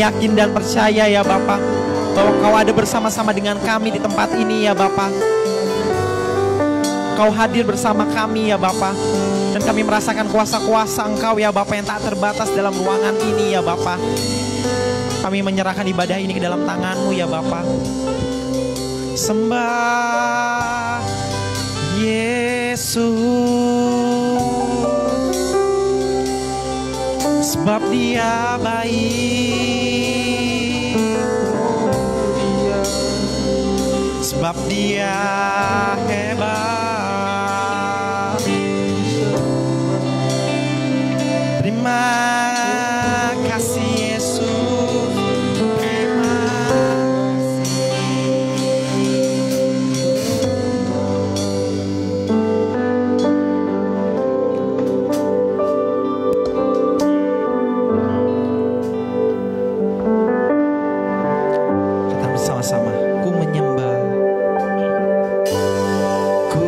Kami yakin dan percaya ya Bapa, bahwa Kau ada bersama-sama dengan kami di tempat ini ya Bapa. Kau hadir bersama kami ya Bapa. Dan kami merasakan kuasa-kuasa Engkau ya Bapa yang tak terbatas dalam ruangan ini ya Bapa. Kami menyerahkan ibadah ini ke dalam tangan-Mu ya Bapa. Sembah Yesus, sebab Dia baik, sebab Dia hebat. Terima kasih Yesus, terima Kata bersama-sama, ku menyembah, ku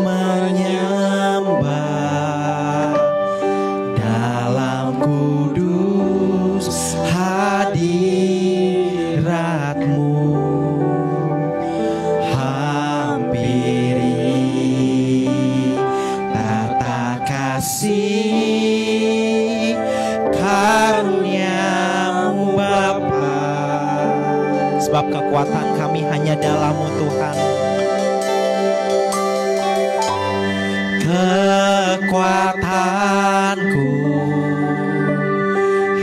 menyembah dalam kudus hadirat-Mu, hampiri tata kasih karunia-Mu Bapa. Sebab kekuatan kami hanya dalam-Mu Tuhan. Kekuatanku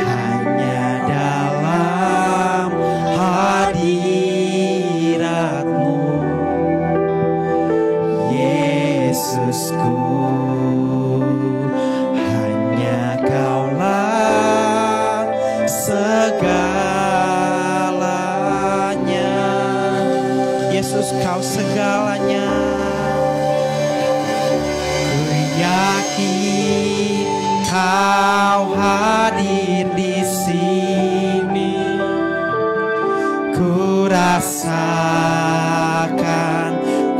hanya dalam hadirat-Mu, Yesusku. Hanya Kaulah segalanya, Yesus Kau segalanya. Yakin Kau hadir di sini, ku rasakan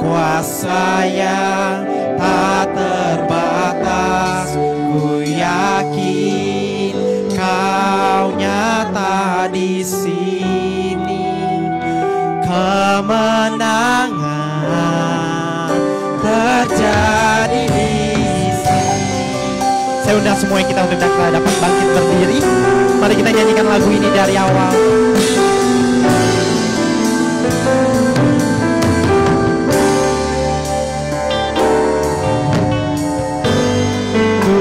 kuasa yang tak terbatas. Ku yakin Kau nyata di sini, kemenangan terjadi di sini. Saya undang semua yang kita untuk dapat bangkit berdiri. Mari kita nyanyikan lagu ini dari awal. Ku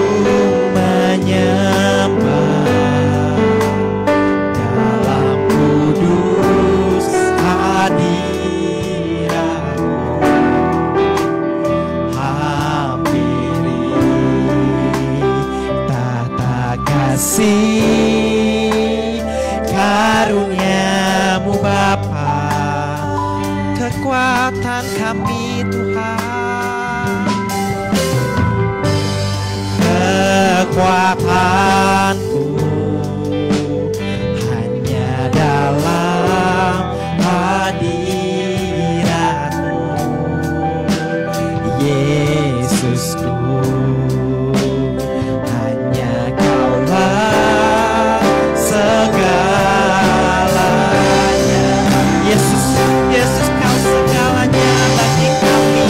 menyembah dalam kudus hadirat-Mu, hampiri tata kasih karunia-Mu Bapa. Kekuatan kami Tuhan, kekuatanku hanya dalam hadirat-Mu, Yesusku. Hanya Kaulah segalanya, Yesus, Yesus Kau segalanya bagi kami.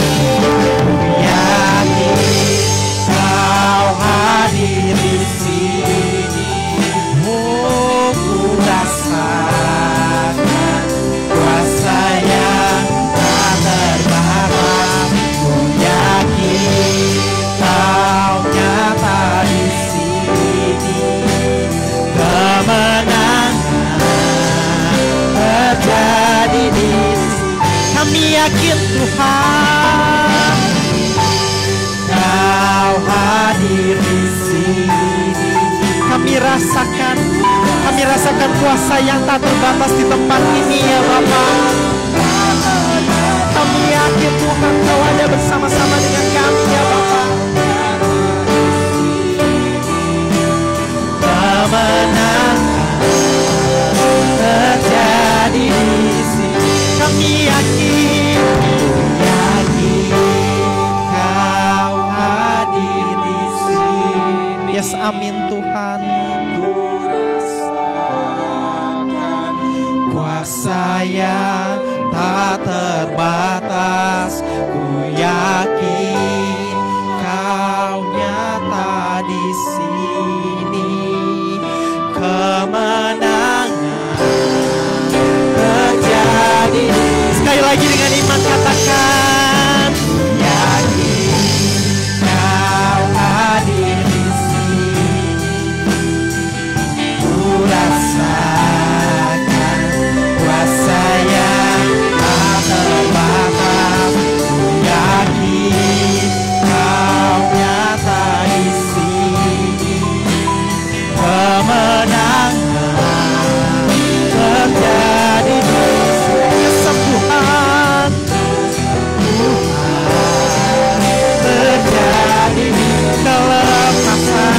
Ku yakin Kau hadir di sini, oh ku rasakan kuasa yang tak terbatas. Ku yakin Kau nyata di sini, kemenangan terjadi di sini. Kami yakin Tuhan Kau hadir di sini. Kami rasakan kuasa yang tak terbatas di tempat ini ya Bapa. Kami yakin Tuhan Kau ada bersama-sama dengan kami ya Bapa. Kemenangan terjadi di sini. Kami yakin Kau hadir di sini. Yes, amin Tuhan. kuasa yang tak terbatas. Ku yakin Kau nyata di sini. Kemenangan terjadi. Sekali lagi dengan iman katakan, yakin Kau hadir di sini. Ku rasakan kuasa yang tak terbatas. Ku yakin Kau nyata di sini. Kemenangan terjadi di sini. Kesembuhan terjadi di kelepasan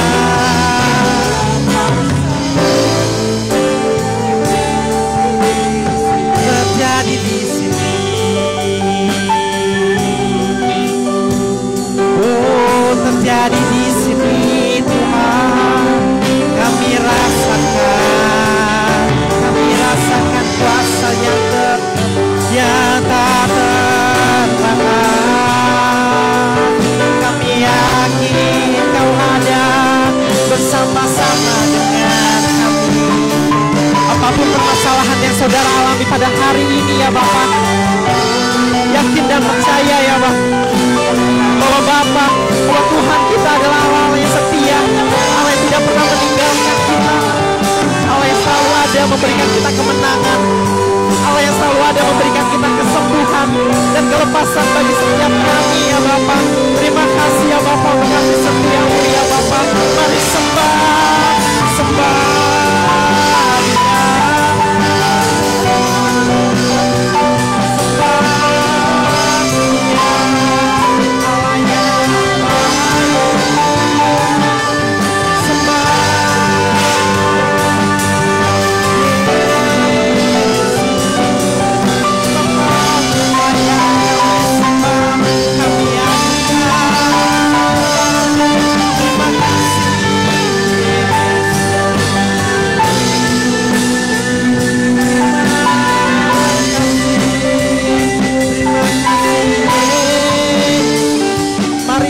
terjadi di sini. Oh, terjadi di sini Tuhan. Kami rasakan kuasa yang tak terbatas. Kami yakin Kau ada bersama-sama dengan kami. Apapun permasalahan yang saudara alami pada hari ini ya Bapak, yakin dan percaya ya Bapak, bahwa Bapak, bahwa Tuhan kita adalah Allah yang setia, Allah yang tidak pernah meninggalkan kita, Allah yang selalu ada memberikan kita kemenangan, Allah yang selalu ada memberikan kita kesembuhan dan kelepasan bagi setiap kami ya Bapak. Terima kasih ya Bapak untuk kasih setia-Mu ya Bapak. Mari sembah, sembah Dia. Sembah Dia, Allah yang baik. Sembah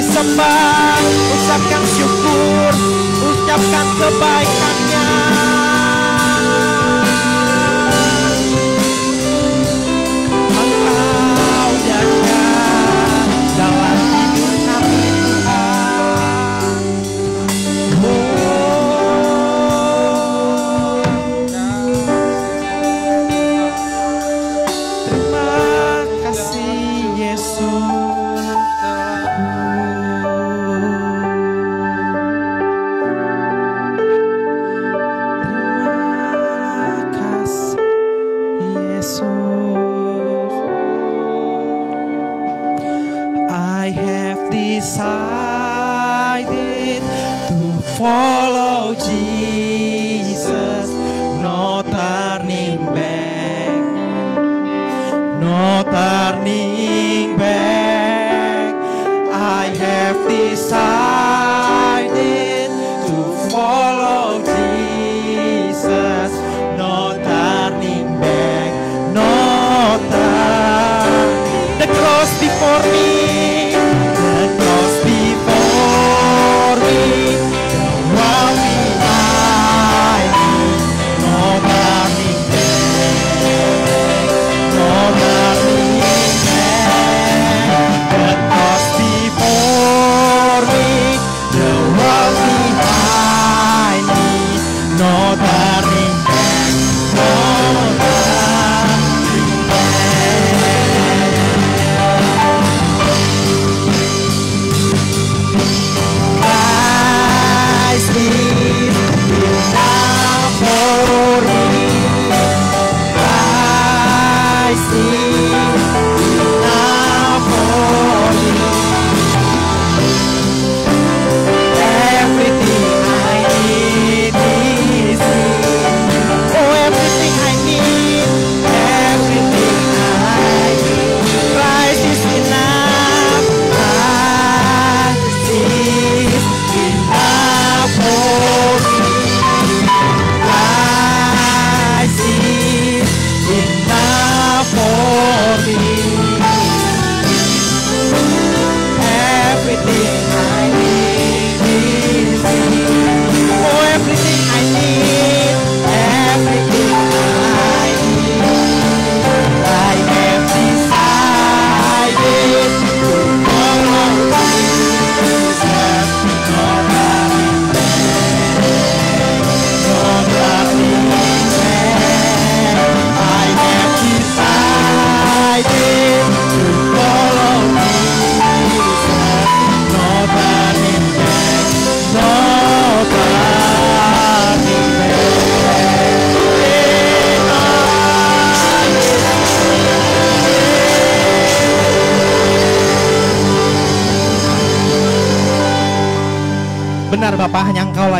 sembah, ucapkan syukur, ucapkan kebaikannya. Engkau jaga dalam hidup kami Tuhan. Terima kasih Yesus. Decided to follow Jesus, no turning back, no turning back. I have decided to follow Jesus, no turning back, no turning. The cross before me.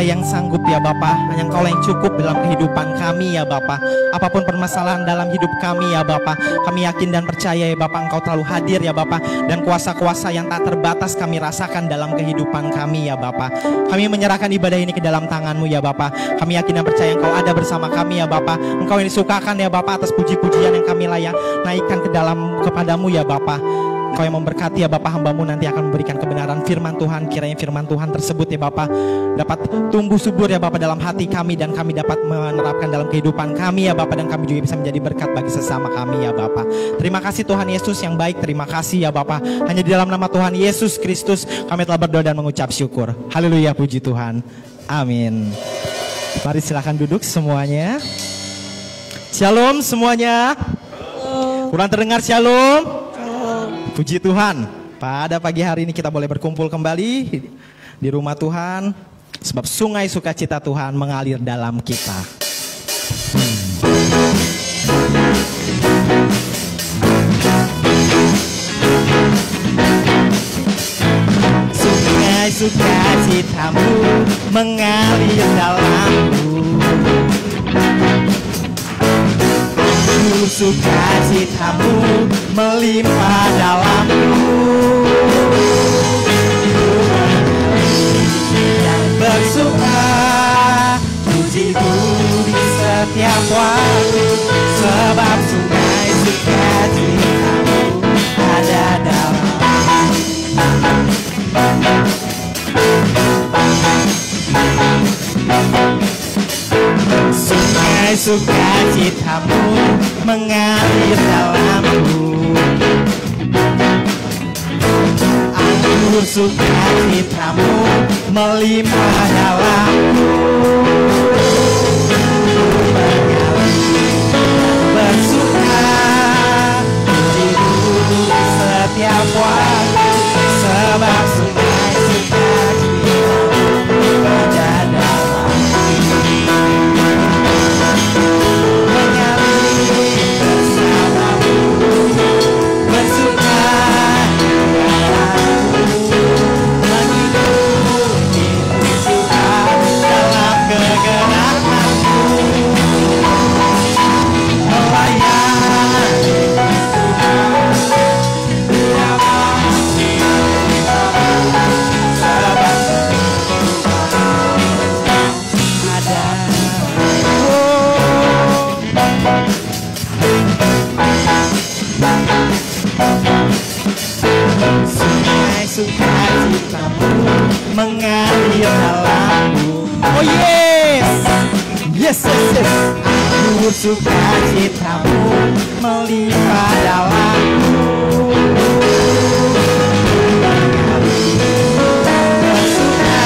Engkaulah yang sanggup ya Bapa, hanya Engkaulah yang cukup dalam kehidupan kami ya Bapa. Apapun permasalahan dalam hidup kami ya Bapa, kami yakin dan percaya ya Bapa, Engkau terlalu hadir ya Bapa, dan kuasa-kuasa yang tak terbatas kami rasakan dalam kehidupan kami ya Bapa. Kami menyerahkan ibadah ini ke dalam tangan-Mu ya Bapa. Kami yakin dan percaya Engkau ada bersama kami ya Bapa. Engkau yang disukakan ya Bapa atas puji-pujian yang kami layak naikkan ke dalam kepadamu ya Bapa. Kau yang memberkati ya Bapak, hamba-Mu nanti akan memberikan kebenaran firman Tuhan. Kiranya firman Tuhan tersebut ya Bapak dapat tumbuh subur ya Bapak dalam hati kami, dan kami dapat menerapkan dalam kehidupan kami ya Bapak, dan kami juga bisa menjadi berkat bagi sesama kami ya Bapak. Terima kasih Tuhan Yesus yang baik, terima kasih ya Bapak. Hanya di dalam nama Tuhan Yesus Kristus kami telah berdoa dan mengucap syukur. Haleluya, puji Tuhan. Amin. Mari silakan duduk semuanya. Shalom semuanya. Kurang terdengar shalom. Puji Tuhan, pada pagi hari ini kita boleh berkumpul kembali di rumah Tuhan, sebab sungai sukacita Tuhan mengalir dalam kita. Sungai sukacitamu mengalir dalamku. Sukacitamu melimpah dalamku. Yang bersuka pujiku di setiap waktu, sebab sungai sukacitamu ada dalamku. Sungai sukacitamu mengalir dalamku. Anggur sukacitamu melimpah dalamku. Bersuka pujiku di setiap waktu, sebab sungai sukacitamu ada dalamku. Sungai sukacitamu mengalir dalamku. Oh yes, yes, yes, yes. Anggur sukacitamu melimpah dalamku. Bersuka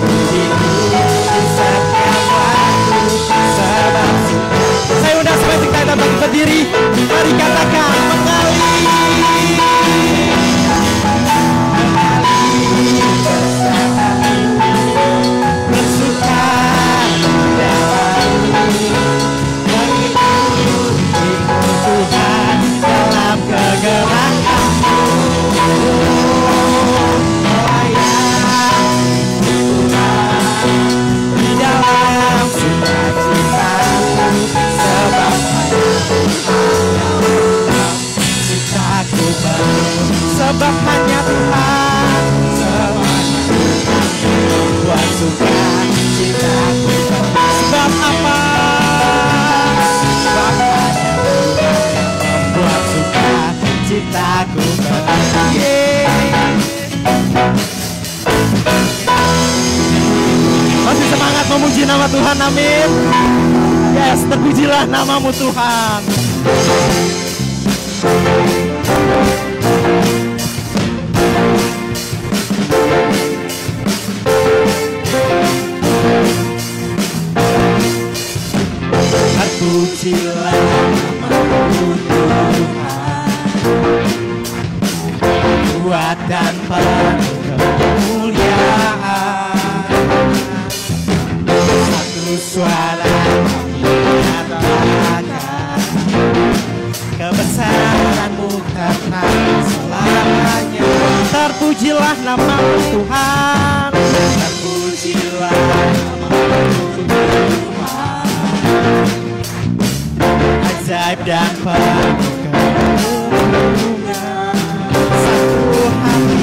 pujiku di setiap waktu, sebab saya undang sampai kita bagi berdiri. Mari katakan mengalir. Bersuka Tuhan dalam kegerakanku, melayani Tuhan di dalam sukacitaku, sebab citaku baru, sebab hanya Tuhan, buat sukacitaku. Sebab apa? Sebab hanya Tuhan membuat sukacitaku bahagia. Masih semangat memuji nama Tuhan, amin. Yes, terpujilah namamu Tuhan. Terpujilah namamu Tuhan, kuat dan penuh kemuliaan. Satu suara kami nyatakan, kebesaran-Mu terang selamanya. Terpujilah namamu Tuhan, terpujilah ajaib dan penuh keagungan. Satu hati,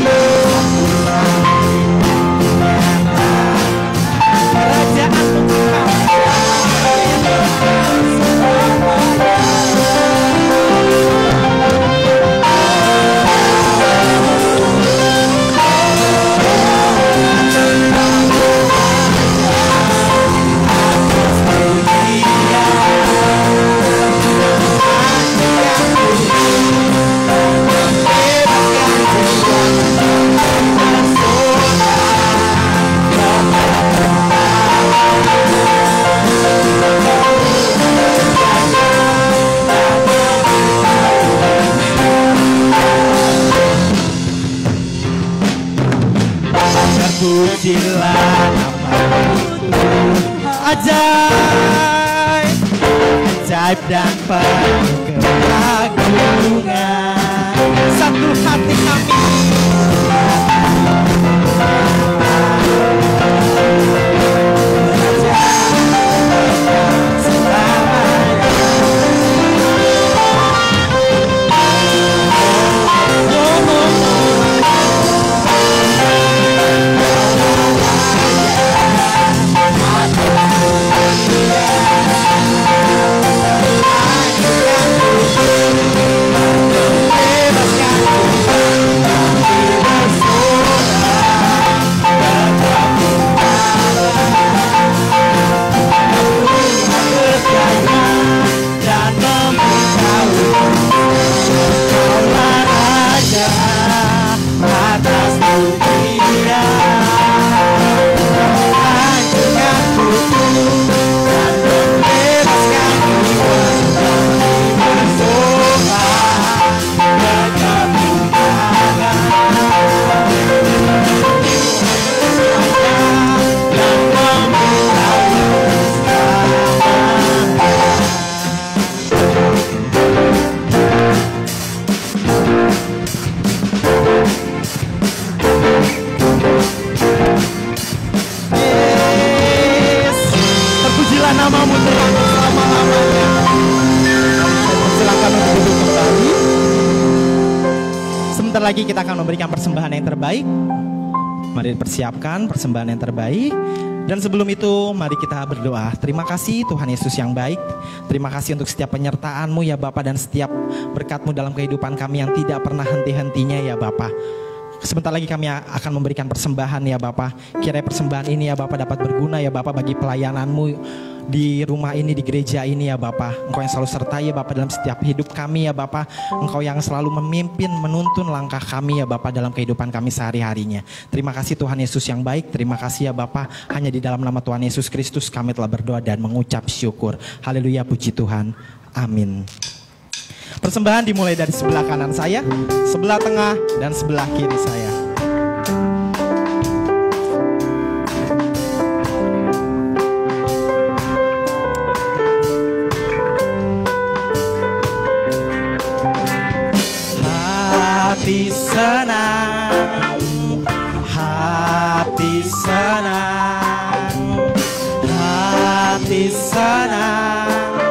kerajaan pujilah nama-Mu ajaib, ajaib dan penuh keagungan. Satu hati kami nama-Mu Tuhan selama-lamanya. Silakan untuk duduk kembali. Sebentar lagi kita akan memberikan persembahan yang terbaik. Mari persiapkan persembahan yang terbaik. Dan sebelum itu mari kita berdoa. Terima kasih Tuhan Yesus yang baik. Terima kasih untuk setiap penyertaan-Mu ya Bapa, dan setiap berkat-Mu dalam kehidupan kami yang tidak pernah henti-hentinya ya Bapa. Sebentar lagi kami akan memberikan persembahan ya Bapa. Kiranya persembahan ini ya Bapa dapat berguna ya Bapa bagi pelayanan-Mu di rumah ini, di gereja ini ya Bapa. Engkau yang selalu sertai ya Bapa dalam setiap hidup kami ya Bapa. Engkau yang selalu memimpin, menuntun langkah kami ya Bapa dalam kehidupan kami sehari-harinya. Terima kasih Tuhan Yesus yang baik. Terima kasih ya Bapa. Hanya di dalam nama Tuhan Yesus Kristus kami telah berdoa dan mengucap syukur. Haleluya, puji Tuhan. Amin. Persembahan dimulai dari sebelah kanan saya, sebelah tengah, dan sebelah kiri saya. Hati senang, hati senang, hati senang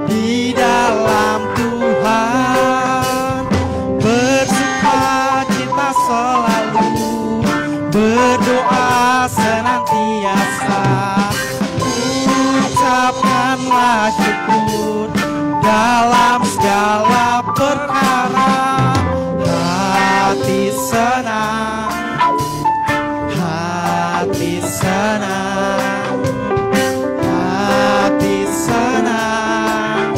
di dalam Tuhan, bersukacita selalu, berdoa senantiasa, ucapkanlah syukur dalam segala perkara. Hati senang, hati senang, hati senang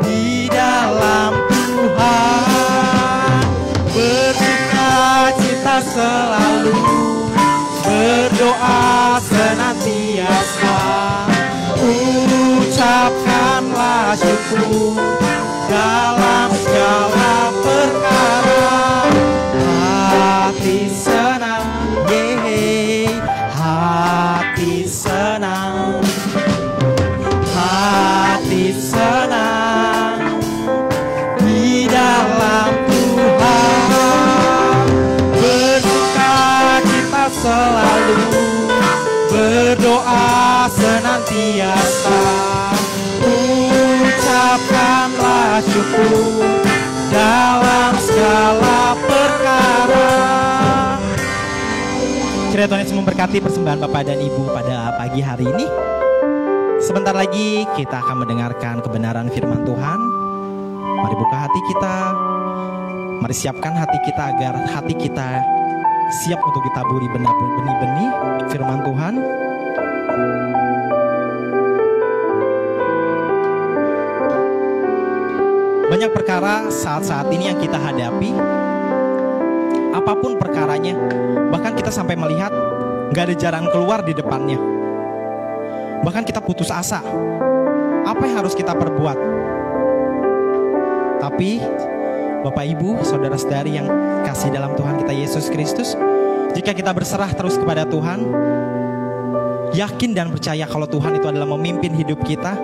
di dalam Tuhan, bersukacita selalu, berdoa senantiasa, ucapkanlah syukur dalam segala perkara. Hati senang, hati senang, hati senang di dalam Tuhan, bersukacita selalu, berdoa senantiasa, ucap Kiranya Tuhan Yesus memberkati persembahan Bapak dan Ibu pada pagi hari ini. Sebentar lagi kita akan mendengarkan kebenaran firman Tuhan. Mari buka hati kita. Mari siapkan hati kita agar hati kita siap untuk ditaburi benih-benih firman Tuhan. Banyak perkara saat-saat ini yang kita hadapi. Apapun perkaranya, bahkan kita sampai melihat gak ada jalan keluar di depannya. Bahkan kita putus asa. Apa yang harus kita perbuat? Tapi Bapak Ibu, saudara-saudari yang kasih dalam Tuhan kita Yesus Kristus, jika kita berserah terus kepada Tuhan, yakin dan percaya kalau Tuhan itu adalah memimpin hidup kita,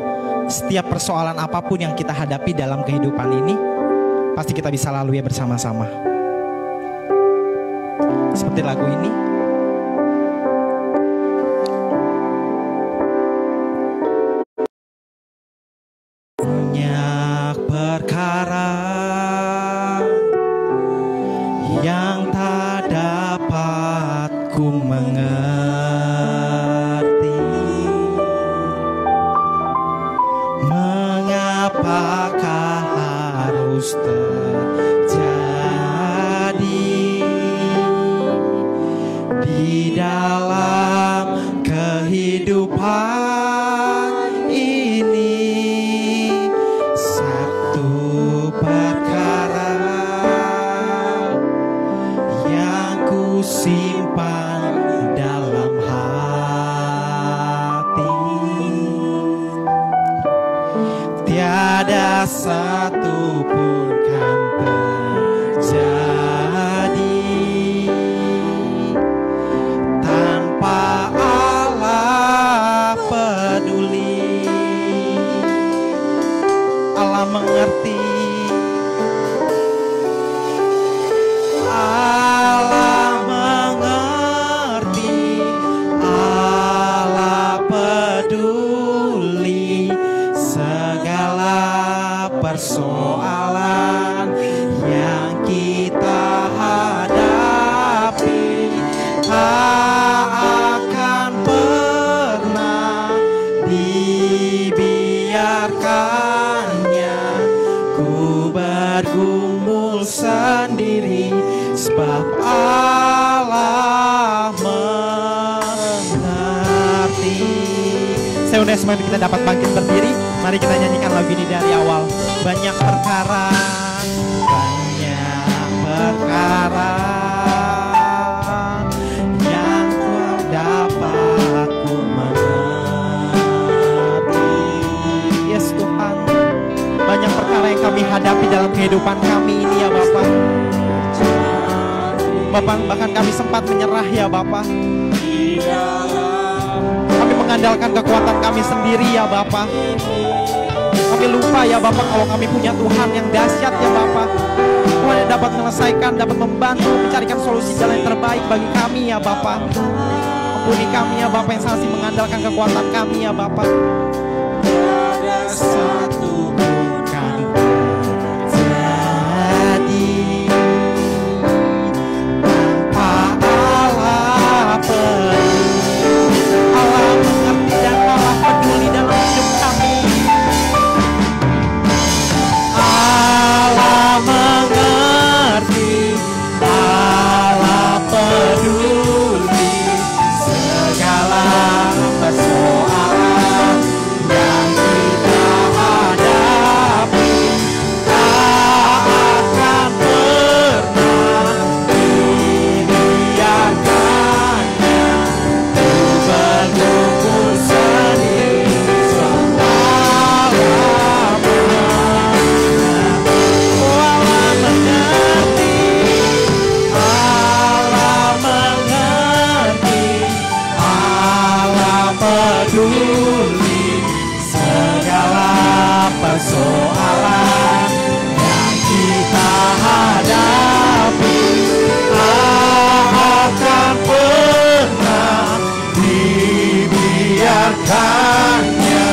setiap persoalan apapun yang kita hadapi dalam kehidupan ini, pasti kita bisa lalui bersama-sama. Seperti lagu ini. Banyak perkara yang tak dapat ku mengerti. Mengapakah harus terjadi di dalam kehidupan ini? Satu perkara yang ku simpan dalam hati, tiada satu pun kan terjadi tanpa Allah peduli. Allah mengerti. Allah mengerti. Allah peduli segala persoalan yang kita hadapi. Tak akan pernah dibiarkannya ku bergumul sendiri, sebab Allah mengerti. Saya undang semuanya kita dapat bangkit berdiri. Mari kita nyanyikan lagu ini dari awal. Banyak perkara, banyak perkara yang tak dapat ku mengerti. Yes Tuhan, banyak perkara yang kami hadapi dalam kehidupan kami ini ya Bapak. Bapak, bahkan kami sempat menyerah ya Bapak. Kami mengandalkan kekuatan kami sendiri ya Bapak. Kami lupa ya Bapak kalau kami punya Tuhan yang dahsyat ya Bapak. Tuhan yang dapat menyelesaikan, dapat membantu, mencarikan solusi jalan yang terbaik bagi kami ya Bapak. Ampuni kami ya Bapak yang masih mengandalkan kekuatan kami ya Bapak. Ada satu pun kan terjadi tanpa Allah peduli. Allah mengerti dan Allah peduli dalam hidup kami. Allah mengerti, Allah peduli segala persoalan yang kita hadapi. Tak akan pernah dibiarkannya ku bergumul sendiri, sebab Allah peduli segala persoalan yang kita hadapi. Tak akan pernah dibiarkannya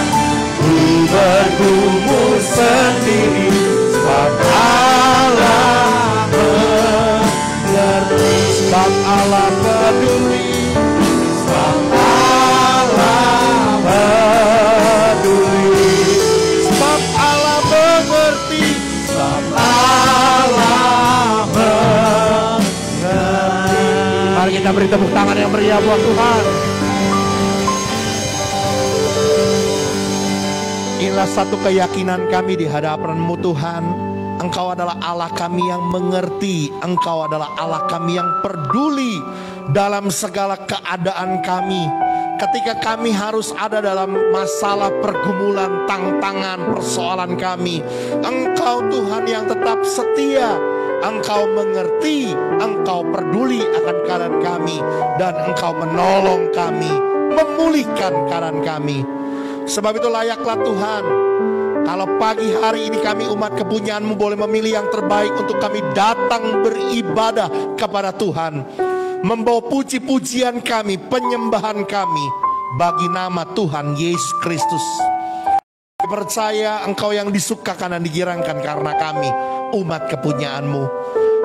ku bergumul sendiri, sebab Allah mengerti, sebab Allah peduli. Kita beri tepuk tangan yang meriah buat Tuhan. Inilah satu keyakinan kami di hadapan-Mu Tuhan. Engkau adalah Allah kami yang mengerti. Engkau adalah Allah kami yang peduli dalam segala keadaan kami. Ketika kami harus ada dalam masalah, pergumulan, tantangan, persoalan kami, Engkau Tuhan yang tetap setia. Engkau mengerti, Engkau peduli akan keadaan kami, dan Engkau menolong kami, memulihkan keadaan kami. Sebab itu layaklah Tuhan, kalau pagi hari ini kami umat kepunyaan-Mu boleh memilih yang terbaik untuk kami datang beribadah kepada Tuhan, membawa puji-pujian kami, penyembahan kami bagi nama Tuhan Yesus Kristus. Percaya Engkau yang disukakan dan digirangkan karena kami umat kepunyaan-Mu.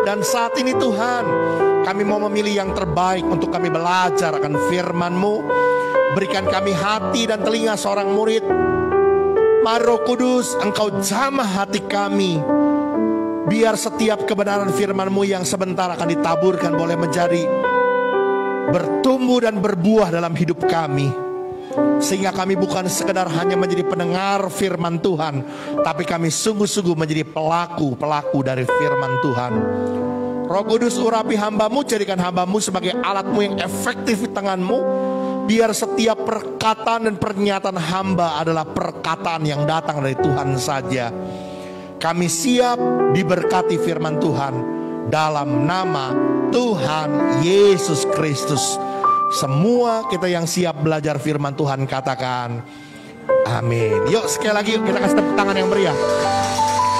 Dan saat ini Tuhan, kami mau memilih yang terbaik untuk kami belajar akan firman-Mu. Berikan kami hati dan telinga seorang murid. Mari Roh Kudus, Engkau jamah hati kami. Biar setiap kebenaran firman-Mu yang sebentar akan ditaburkan boleh menjadi bertumbuh dan berbuah dalam hidup kami. Sehingga kami bukan sekedar hanya menjadi pendengar firman Tuhan, tapi kami sungguh-sungguh menjadi pelaku-pelaku dari firman Tuhan. Roh Kudus, urapi hamba-Mu, jadikan hamba-Mu sebagai alat-Mu yang efektif di tangan-Mu. Biar setiap perkataan dan pernyataan hamba adalah perkataan yang datang dari Tuhan saja. Kami siap diberkati firman Tuhan dalam nama Tuhan Yesus Kristus. Semua kita yang siap belajar firman Tuhan katakan amin. Yuk sekali lagi kita kasih tepuk tangan yang meriah.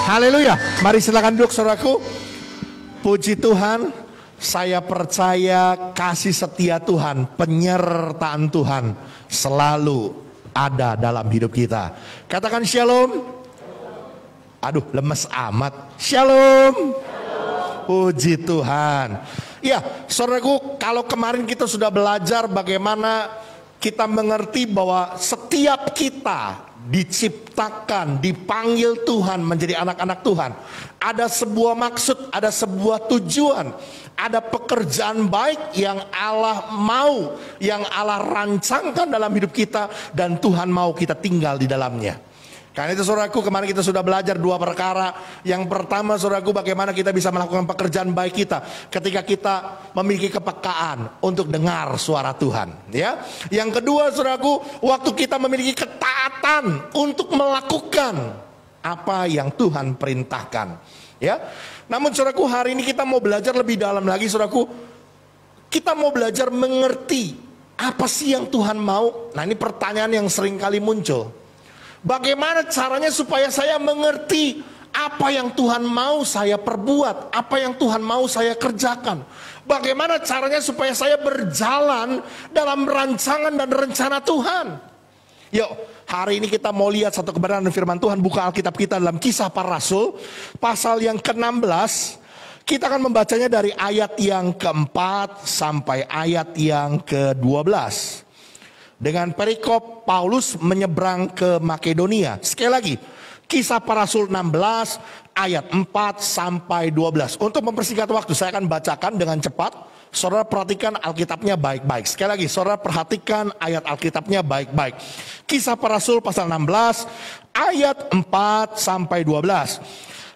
Haleluya. Mari silakan duduk saudaraku. Puji Tuhan. Saya percaya kasih setia Tuhan, penyertaan Tuhan selalu ada dalam hidup kita. Katakan shalom. Aduh, lemes amat. Shalom. Puji Tuhan. Ya, saudaraku, kalau kemarin kita sudah belajar bagaimana kita mengerti bahwa setiap kita diciptakan, dipanggil Tuhan menjadi anak-anak Tuhan. Ada sebuah maksud, ada sebuah tujuan, ada pekerjaan baik yang Allah mau, yang Allah rancangkan dalam hidup kita, dan Tuhan mau kita tinggal di dalamnya. Karena itu saudaraku, kemarin kita sudah belajar dua perkara. Yang pertama saudaraku, bagaimana kita bisa melakukan pekerjaan baik kita ketika kita memiliki kepekaan untuk dengar suara Tuhan, ya. Yang kedua saudaraku, waktu kita memiliki ketaatan untuk melakukan apa yang Tuhan perintahkan, ya. Namun saudaraku, hari ini kita mau belajar lebih dalam lagi saudaraku. Kita mau belajar mengerti apa sih yang Tuhan mau. Nah, ini pertanyaan yang sering kali muncul. Bagaimana caranya supaya saya mengerti apa yang Tuhan mau saya perbuat, apa yang Tuhan mau saya kerjakan? Bagaimana caranya supaya saya berjalan dalam rancangan dan rencana Tuhan? Yuk, hari ini kita mau lihat satu kebenaran firman Tuhan. Buka Alkitab kita dalam Kisah Para Rasul, pasal yang ke-16. Kita akan membacanya dari ayat yang ke-4 sampai ayat yang ke-12. Dengan perikop Paulus menyeberang ke Makedonia. Sekali lagi, Kisah Para Rasul 16 ayat 4 sampai 12. Untuk mempersingkat waktu, saya akan bacakan dengan cepat. Saudara perhatikan Alkitabnya baik-baik. Sekali lagi, saudara perhatikan ayat Alkitabnya baik-baik. Kisah Para Rasul pasal 16 ayat 4 sampai 12.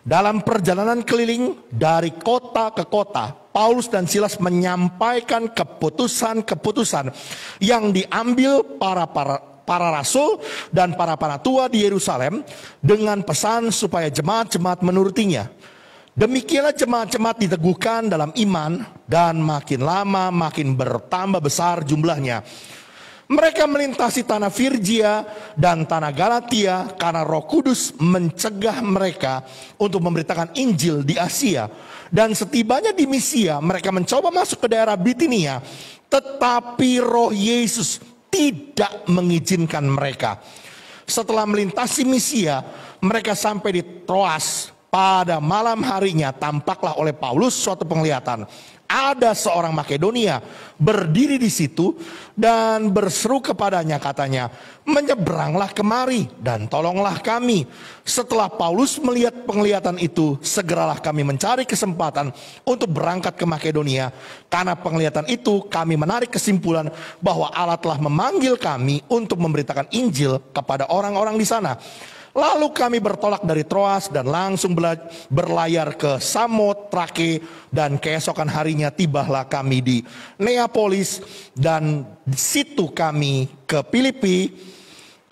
Dalam perjalanan keliling dari kota ke kota, Paulus dan Silas menyampaikan keputusan-keputusan yang diambil para rasul dan para tua di Yerusalem dengan pesan supaya jemaat-jemaat menurutinya. Demikianlah jemaat-jemaat diteguhkan dalam iman dan makin lama makin bertambah besar jumlahnya. Mereka melintasi tanah Firgia dan tanah Galatia karena Roh Kudus mencegah mereka untuk memberitakan Injil di Asia. Dan setibanya di Misia, mereka mencoba masuk ke daerah Bitinia, tetapi Roh Yesus tidak mengizinkan mereka. Setelah melintasi Misia, mereka sampai di Troas. Pada malam harinya tampaklah oleh Paulus suatu penglihatan. Ada seorang Makedonia berdiri di situ dan berseru kepadanya, katanya, menyeberanglah kemari dan tolonglah kami. Setelah Paulus melihat penglihatan itu, segeralah kami mencari kesempatan untuk berangkat ke Makedonia. Karena penglihatan itu kami menarik kesimpulan bahwa Allah telah memanggil kami untuk memberitakan Injil kepada orang-orang di sana. Lalu kami bertolak dari Troas dan langsung berlayar ke Samotrake, dan keesokan harinya tibalah kami di Neapolis, dan di situ kami ke Filipi,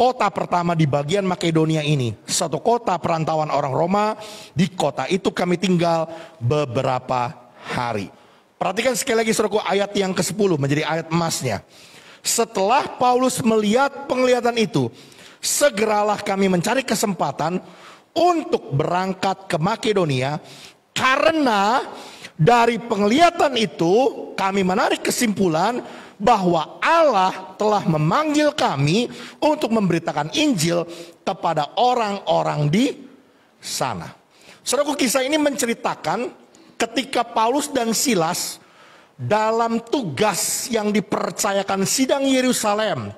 kota pertama di bagian Makedonia ini, satu kota perantauan orang Roma. Di kota itu kami tinggal beberapa hari. Perhatikan sekali lagi saudaraku ayat yang ke-10 menjadi ayat emasnya. Setelah Paulus melihat penglihatan itu, segeralah kami mencari kesempatan untuk berangkat ke Makedonia. Karena dari penglihatan itu kami menarik kesimpulan bahwa Allah telah memanggil kami untuk memberitakan Injil kepada orang-orang di sana. Saudaraku, kisah ini menceritakan ketika Paulus dan Silas dalam tugas yang dipercayakan sidang Yerusalem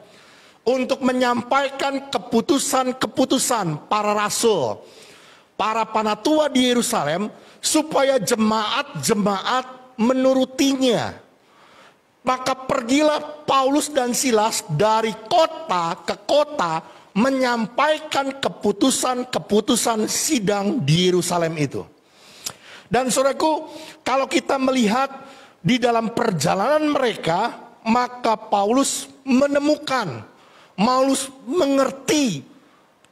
untuk menyampaikan keputusan-keputusan para rasul, para panatua di Yerusalem, supaya jemaat-jemaat menurutinya. Maka pergilah Paulus dan Silas dari kota ke kota menyampaikan keputusan-keputusan sidang di Yerusalem itu. Dan saudaraku, kalau kita melihat di dalam perjalanan mereka, maka Paulus mengerti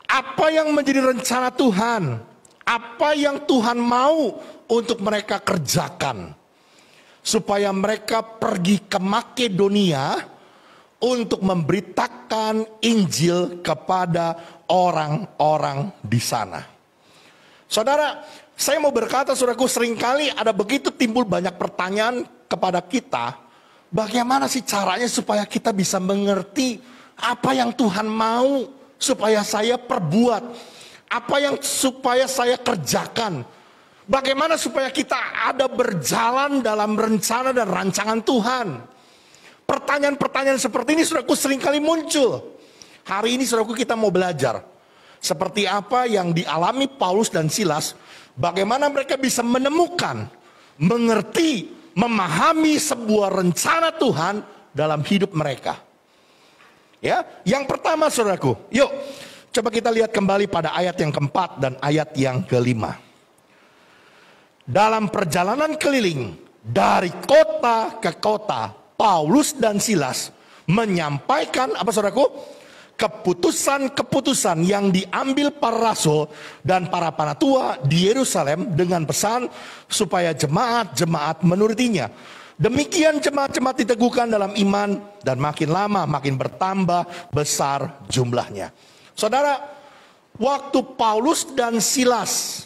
apa yang menjadi rencana Tuhan, apa yang Tuhan mau untuk mereka kerjakan, supaya mereka pergi ke Makedonia untuk memberitakan Injil kepada orang-orang di sana. Saudara, saya mau berkata, saudaraku, seringkali ada begitu timbul banyak pertanyaan kepada kita, bagaimana sih caranya supaya kita bisa mengerti apa yang Tuhan mau supaya saya perbuat, apa yang supaya saya kerjakan, bagaimana supaya kita ada berjalan dalam rencana dan rancangan Tuhan. Pertanyaan-pertanyaan seperti ini saudaraku seringkali muncul. Hari ini saudaraku kita mau belajar seperti apa yang dialami Paulus dan Silas, bagaimana mereka bisa menemukan, mengerti, memahami sebuah rencana Tuhan dalam hidup mereka. Ya, yang pertama saudaraku, yuk coba kita lihat kembali pada ayat yang keempat dan ayat yang kelima. Dalam perjalanan keliling dari kota ke kota, Paulus dan Silas menyampaikan apa saudaraku? Keputusan-keputusan yang diambil para rasul dan para panatua di Yerusalem dengan pesan supaya jemaat-jemaat menurutinya. Demikian jemaat-jemaat diteguhkan dalam iman dan makin lama makin bertambah besar jumlahnya. Saudara, waktu Paulus dan Silas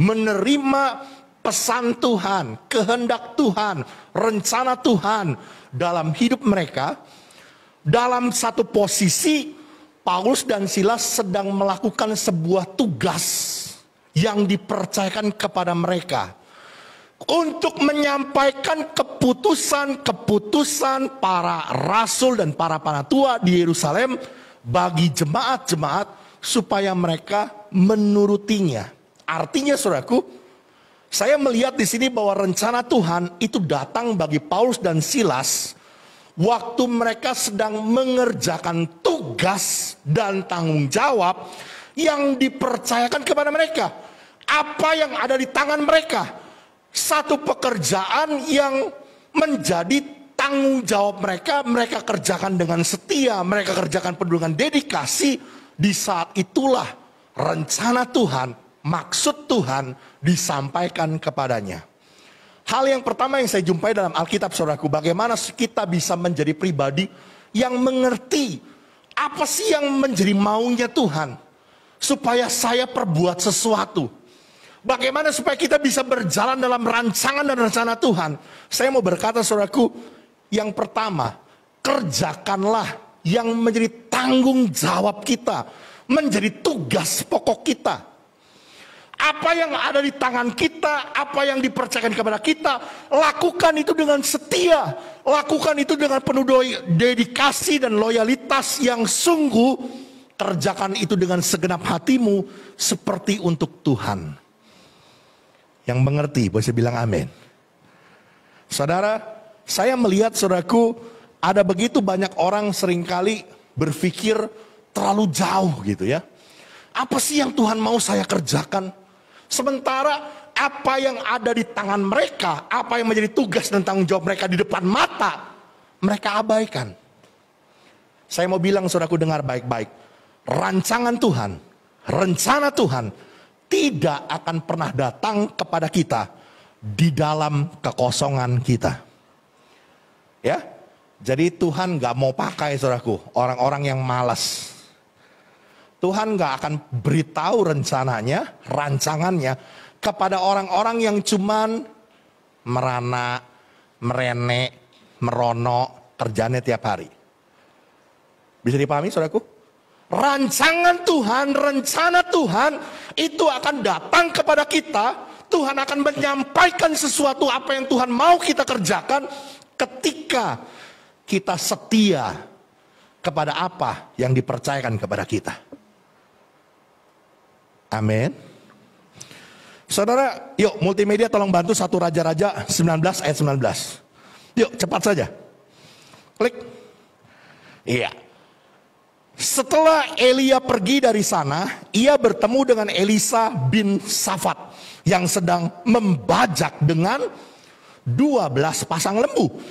menerima pesan Tuhan, kehendak Tuhan, rencana Tuhan dalam hidup mereka, dalam satu posisi Paulus dan Silas sedang melakukan sebuah tugas yang dipercayakan kepada mereka untuk menyampaikan keputusan-keputusan para rasul dan para panatua di Yerusalem bagi jemaat-jemaat supaya mereka menurutinya. Artinya saudaraku, saya melihat di sini bahwa rencana Tuhan itu datang bagi Paulus dan Silas waktu mereka sedang mengerjakan tugas dan tanggung jawab yang dipercayakan kepada mereka. Apa yang ada di tangan mereka? Satu pekerjaan yang menjadi tanggung jawab mereka, mereka kerjakan dengan setia, mereka kerjakan penuh dengan dedikasi. Di saat itulah rencana Tuhan, maksud Tuhan disampaikan kepadanya. Hal yang pertama yang saya jumpai dalam Alkitab saudaraku, bagaimana kita bisa menjadi pribadi yang mengerti apa sih yang menjadi maunya Tuhan supaya saya perbuat sesuatu. Bagaimana supaya kita bisa berjalan dalam rancangan dan rencana Tuhan. Saya mau berkata saudaraku, yang pertama, kerjakanlah yang menjadi tanggung jawab kita, menjadi tugas pokok kita. Apa yang ada di tangan kita, apa yang dipercayakan kepada kita, lakukan itu dengan setia. Lakukan itu dengan penuh dedikasi dan loyalitas yang sungguh. Kerjakan itu dengan segenap hatimu seperti untuk Tuhan. Yang mengerti boleh bilang amin. Saudara, saya melihat saudaraku, ada begitu banyak orang seringkali berpikir terlalu jauh gitu ya. Apa sih yang Tuhan mau saya kerjakan? Sementara apa yang ada di tangan mereka, apa yang menjadi tugas dan tanggung jawab mereka di depan mata, mereka abaikan. Saya mau bilang saudaraku, dengar baik-baik. Rancangan Tuhan, rencana Tuhan tidak akan pernah datang kepada kita di dalam kekosongan kita. Ya, jadi Tuhan gak mau pakai saudaraku orang-orang yang malas. Tuhan gak akan beritahu rencananya, rancangannya kepada orang-orang yang cuman merana, merene, merono, kerjanya tiap hari. Bisa dipahami saudaraku? Rancangan Tuhan, rencana Tuhan itu akan datang kepada kita. Tuhan akan menyampaikan sesuatu apa yang Tuhan mau kita kerjakan ketika kita setia kepada apa yang dipercayakan kepada kita. Amin. Saudara, yuk multimedia tolong bantu 1 Raja-Raja 19 ayat 19. Yuk cepat saja. Klik. Iya. Setelah Elia pergi dari sana, ia bertemu dengan Elisa bin Safat yang sedang membajak dengan 12 pasang lembu.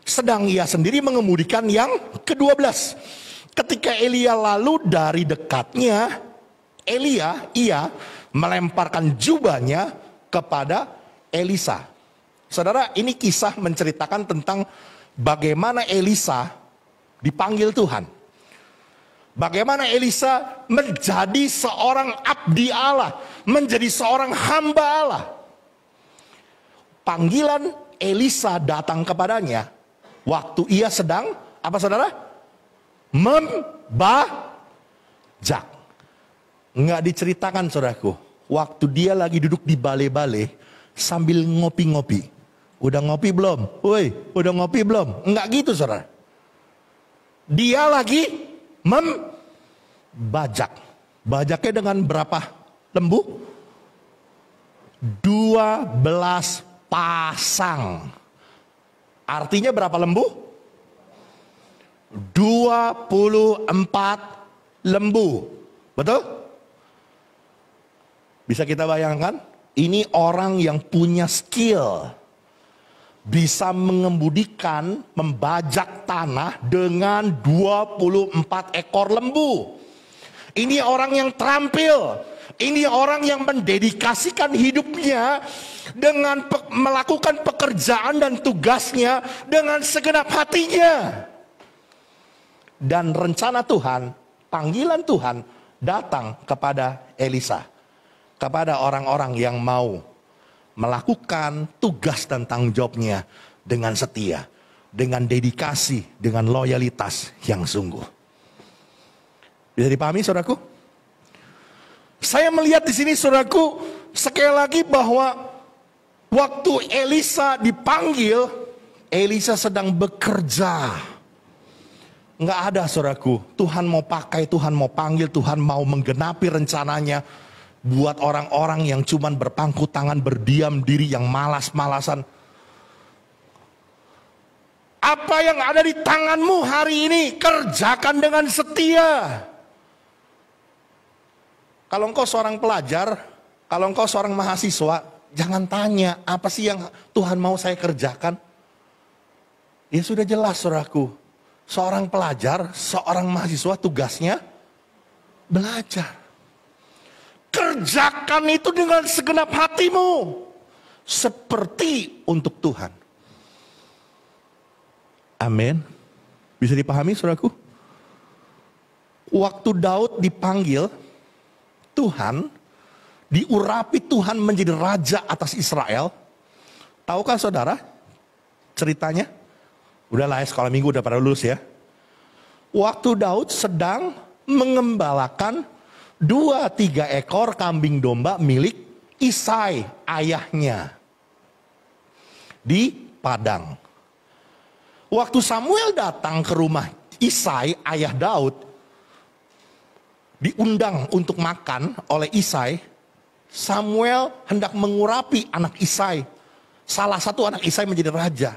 Sedang ia sendiri mengemudikan yang ke-12. Ketika Elia lalu dari dekatnya, ia melemparkan jubahnya kepada Elisa. Saudara, ini kisah menceritakan tentang bagaimana Elisa dipanggil Tuhan. Bagaimana Elisa menjadi seorang abdi Allah, menjadi seorang hamba Allah. Panggilan Elisa datang kepadanya waktu ia sedang, apa saudara? Membajak. Nggak diceritakan saudaraku, waktu dia lagi duduk di balai-balai sambil ngopi-ngopi. Udah ngopi belum? Woi, udah ngopi belum? Nggak gitu saudara. Dia lagi membajak. Bajaknya dengan berapa lembu? 12 pasang. Artinya berapa lembu? 24 lembu. Betul? Bisa kita bayangkan? Ini orang yang punya skill. Bisa mengemudikan, membajak tanah dengan 24 ekor lembu. Ini orang yang terampil. Ini orang yang mendedikasikan hidupnya dengan melakukan pekerjaan dan tugasnya dengan segenap hatinya. Dan rencana Tuhan, panggilan Tuhan datang kepada Elisa. Kepada orang-orang yang mau melakukan tugas dan tanggung jawabnya dengan setia, dengan dedikasi, dengan loyalitas yang sungguh. Bisa dipahami saudaraku? Saya melihat di sini saudaraku, sekali lagi bahwa waktu Elisa dipanggil, Elisa sedang bekerja. Nggak ada saudaraku, Tuhan mau pakai, Tuhan mau panggil, Tuhan mau menggenapi rencananya. Buat orang-orang yang cuman berpangku tangan, berdiam diri, yang malas-malasan. Apa yang ada di tanganmu hari ini, kerjakan dengan setia. Kalau engkau seorang pelajar, kalau engkau seorang mahasiswa, jangan tanya, apa sih yang Tuhan mau saya kerjakan? Ya sudah jelas saudaraku, seorang pelajar, seorang mahasiswa tugasnya belajar. Kerjakan itu dengan segenap hatimu. Seperti untuk Tuhan. Amin. Bisa dipahami saudaraku? Waktu Daud dipanggil Tuhan, diurapi Tuhan menjadi raja atas Israel. Tahukah saudara ceritanya? Udahlah ya, sekolah minggu udah pada lulus ya. Waktu Daud sedang mengembalakan 2-3 ekor kambing domba milik Isai ayahnya di padang. Waktu Samuel datang ke rumah Isai ayah Daud, diundang untuk makan oleh Isai, Samuel hendak mengurapi anak Isai. Salah satu anak Isai menjadi raja.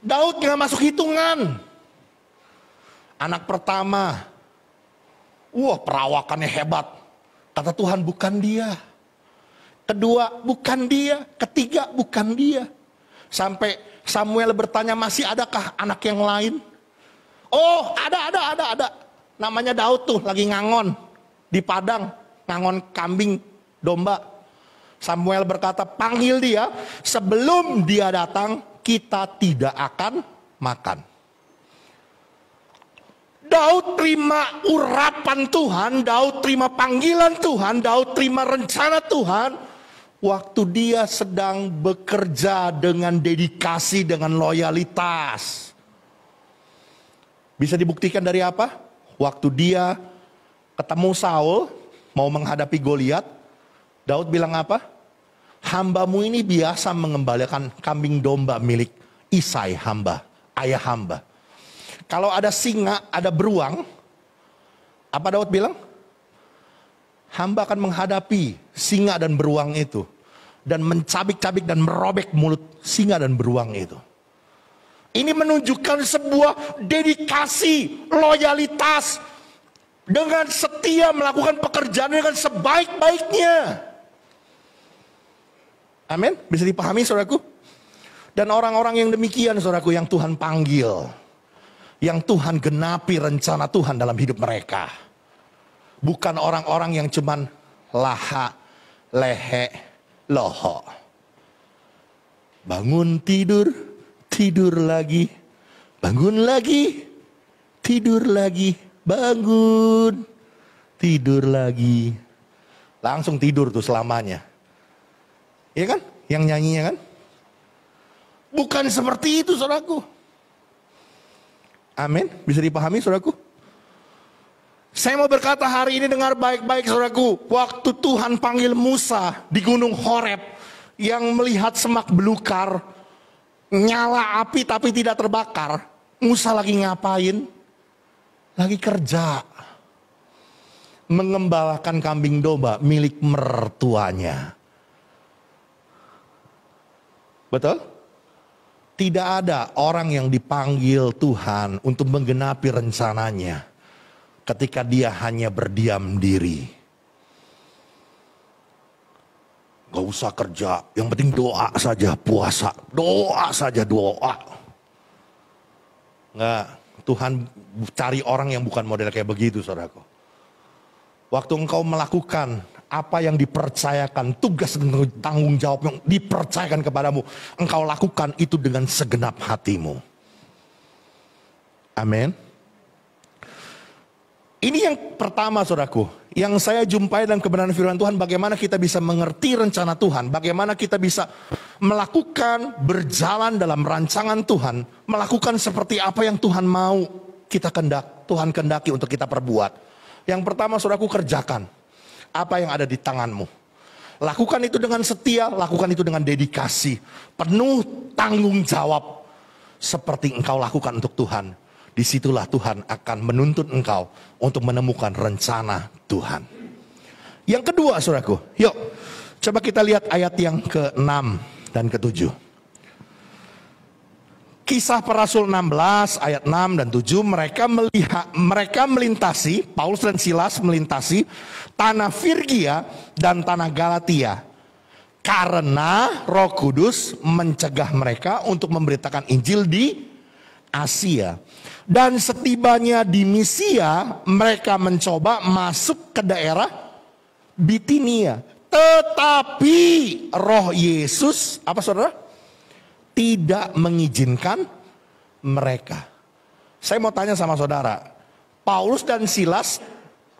Daud nggak masuk hitungan. Anak pertama, wah perawakannya hebat. Kata Tuhan bukan dia. Kedua bukan dia. Ketiga bukan dia. Sampai Samuel bertanya, masih adakah anak yang lain? Oh ada. Namanya Daud tuh lagi ngangon di padang. Ngangon kambing domba. Samuel berkata, panggil dia, sebelum dia datang kita tidak akan makan. Daud terima urapan Tuhan, Daud terima panggilan Tuhan, Daud terima rencana Tuhan. Waktu dia sedang bekerja dengan dedikasi, dengan loyalitas. Bisa dibuktikan dari apa? Waktu dia ketemu Saul, mau menghadapi Goliat, Daud bilang apa? Hambamu ini biasa mengembalikan kambing domba milik Isai hamba, ayah hamba. Kalau ada singa, ada beruang, apa Daud bilang? Hamba akan menghadapi singa dan beruang itu. Dan mencabik-cabik dan merobek mulut singa dan beruang itu. Ini menunjukkan sebuah dedikasi, loyalitas. Dengan setia melakukan pekerjaan dengan sebaik-baiknya. Amin, bisa dipahami saudaraku? Dan orang-orang yang demikian saudaraku yang Tuhan panggil. Yang Tuhan genapi rencana Tuhan dalam hidup mereka. Bukan orang-orang yang cuman laha, lehe, loho. Bangun tidur, tidur lagi. Bangun lagi, tidur lagi. Bangun, tidur lagi. Langsung tidur tuh selamanya. Iya kan? Yang nyanyinya kan? Bukan seperti itu saudaraku. Amin. Bisa dipahami saudaraku? Saya mau berkata hari ini dengar baik-baik saudaraku. Waktu Tuhan panggil Musa di Gunung Horeb. Yang melihat semak belukar. Nyala api tapi tidak terbakar. Musa lagi ngapain? Lagi kerja. Mengembalakan kambing domba milik mertuanya. Betul? Tidak ada orang yang dipanggil Tuhan untuk menggenapi rencananya ketika dia hanya berdiam diri. Gak usah kerja, yang penting doa saja, puasa. Doa saja, doa. Nggak, Tuhan cari orang yang bukan model kayak begitu, saudaraku. Waktu engkau melakukan apa yang dipercayakan, tugas dan tanggung jawab yang dipercayakan kepadamu, engkau lakukan itu dengan segenap hatimu. Amin. Ini yang pertama saudaraku, yang saya jumpai dalam kebenaran firman Tuhan, bagaimana kita bisa mengerti rencana Tuhan, bagaimana kita bisa melakukan, berjalan dalam rancangan Tuhan, melakukan seperti apa yang Tuhan mau kita Tuhan kehendaki untuk kita perbuat. Yang pertama saudaraku, kerjakan apa yang ada di tanganmu. Lakukan itu dengan setia, lakukan itu dengan dedikasi, penuh tanggung jawab seperti engkau lakukan untuk Tuhan. Disitulah Tuhan akan menuntut engkau untuk menemukan rencana Tuhan. Yang kedua saudaraku, yuk coba kita lihat ayat yang ke-6 dan ke-7. Kisah para Rasul 16 ayat 6 dan 7, mereka melintasi, Paulus dan Silas melintasi tanah Frigia dan tanah Galatia. Karena Roh Kudus mencegah mereka untuk memberitakan Injil di Asia. Dan setibanya di Misia, mereka mencoba masuk ke daerah Bitinia. Tetapi Roh Yesus, apa saudara? Tidak mengizinkan mereka. Saya mau tanya sama saudara, Paulus dan Silas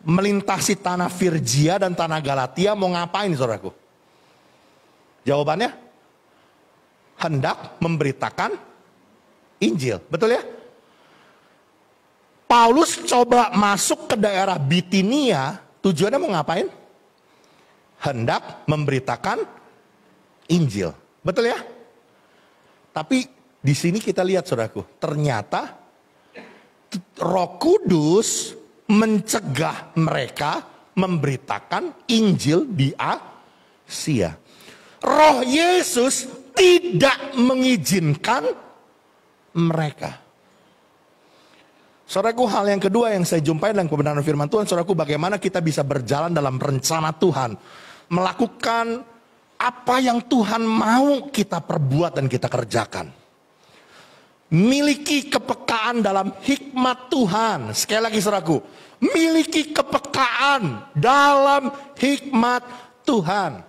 melintasi tanah Frigia dan tanah Galatia mau ngapain saudaraku? Jawabannya, hendak memberitakan Injil, betul ya? Paulus coba masuk ke daerah Bitinia, tujuannya mau ngapain? hendak memberitakan Injil. Betul ya? Tapi di sini kita lihat saudaraku, ternyata Roh Kudus mencegah mereka memberitakan Injil di Asia. Roh Yesus tidak mengizinkan mereka. Saudaraku, hal yang kedua yang saya jumpai dalam kebenaran firman Tuhan, saudaraku, bagaimana kita bisa berjalan dalam rencana Tuhan, melakukan apa yang Tuhan mau kita perbuat dan kita kerjakan. Miliki kepekaan dalam hikmat Tuhan. Sekali lagi saudaraku, miliki kepekaan dalam hikmat Tuhan.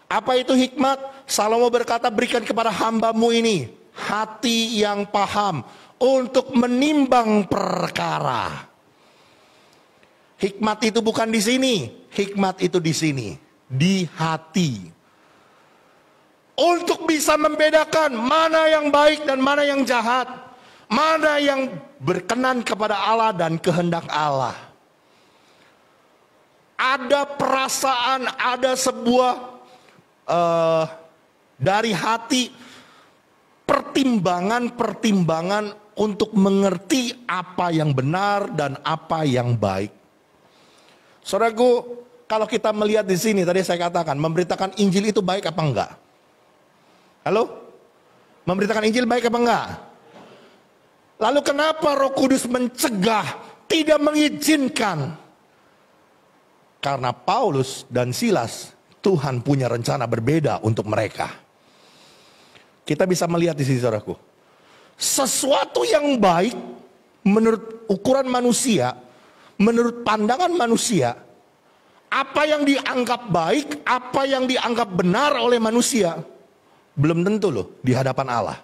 Apa itu hikmat? Salomo berkata, berikan kepada hambamu ini hati yang paham untuk menimbang perkara. Hikmat itu bukan di sini, hikmat itu di sini, di hati. Untuk bisa membedakan mana yang baik dan mana yang jahat, mana yang berkenan kepada Allah dan kehendak Allah. Ada perasaan, ada sebuah dari hati, pertimbangan-pertimbangan untuk mengerti apa yang benar dan apa yang baik. Saudaraku, kalau kita melihat di sini, tadi saya katakan, memberitakan Injil itu baik apa enggak? Halo? Memberitakan Injil baik apa enggak? Lalu kenapa Roh Kudus mencegah, tidak mengizinkan? Karena Paulus dan Silas, Tuhan punya rencana berbeda untuk mereka. Kita bisa melihat di sini saudaraku, sesuatu yang baik menurut ukuran manusia, menurut pandangan manusia, apa yang dianggap baik, apa yang dianggap benar oleh manusia, belum tentu loh di hadapan Allah.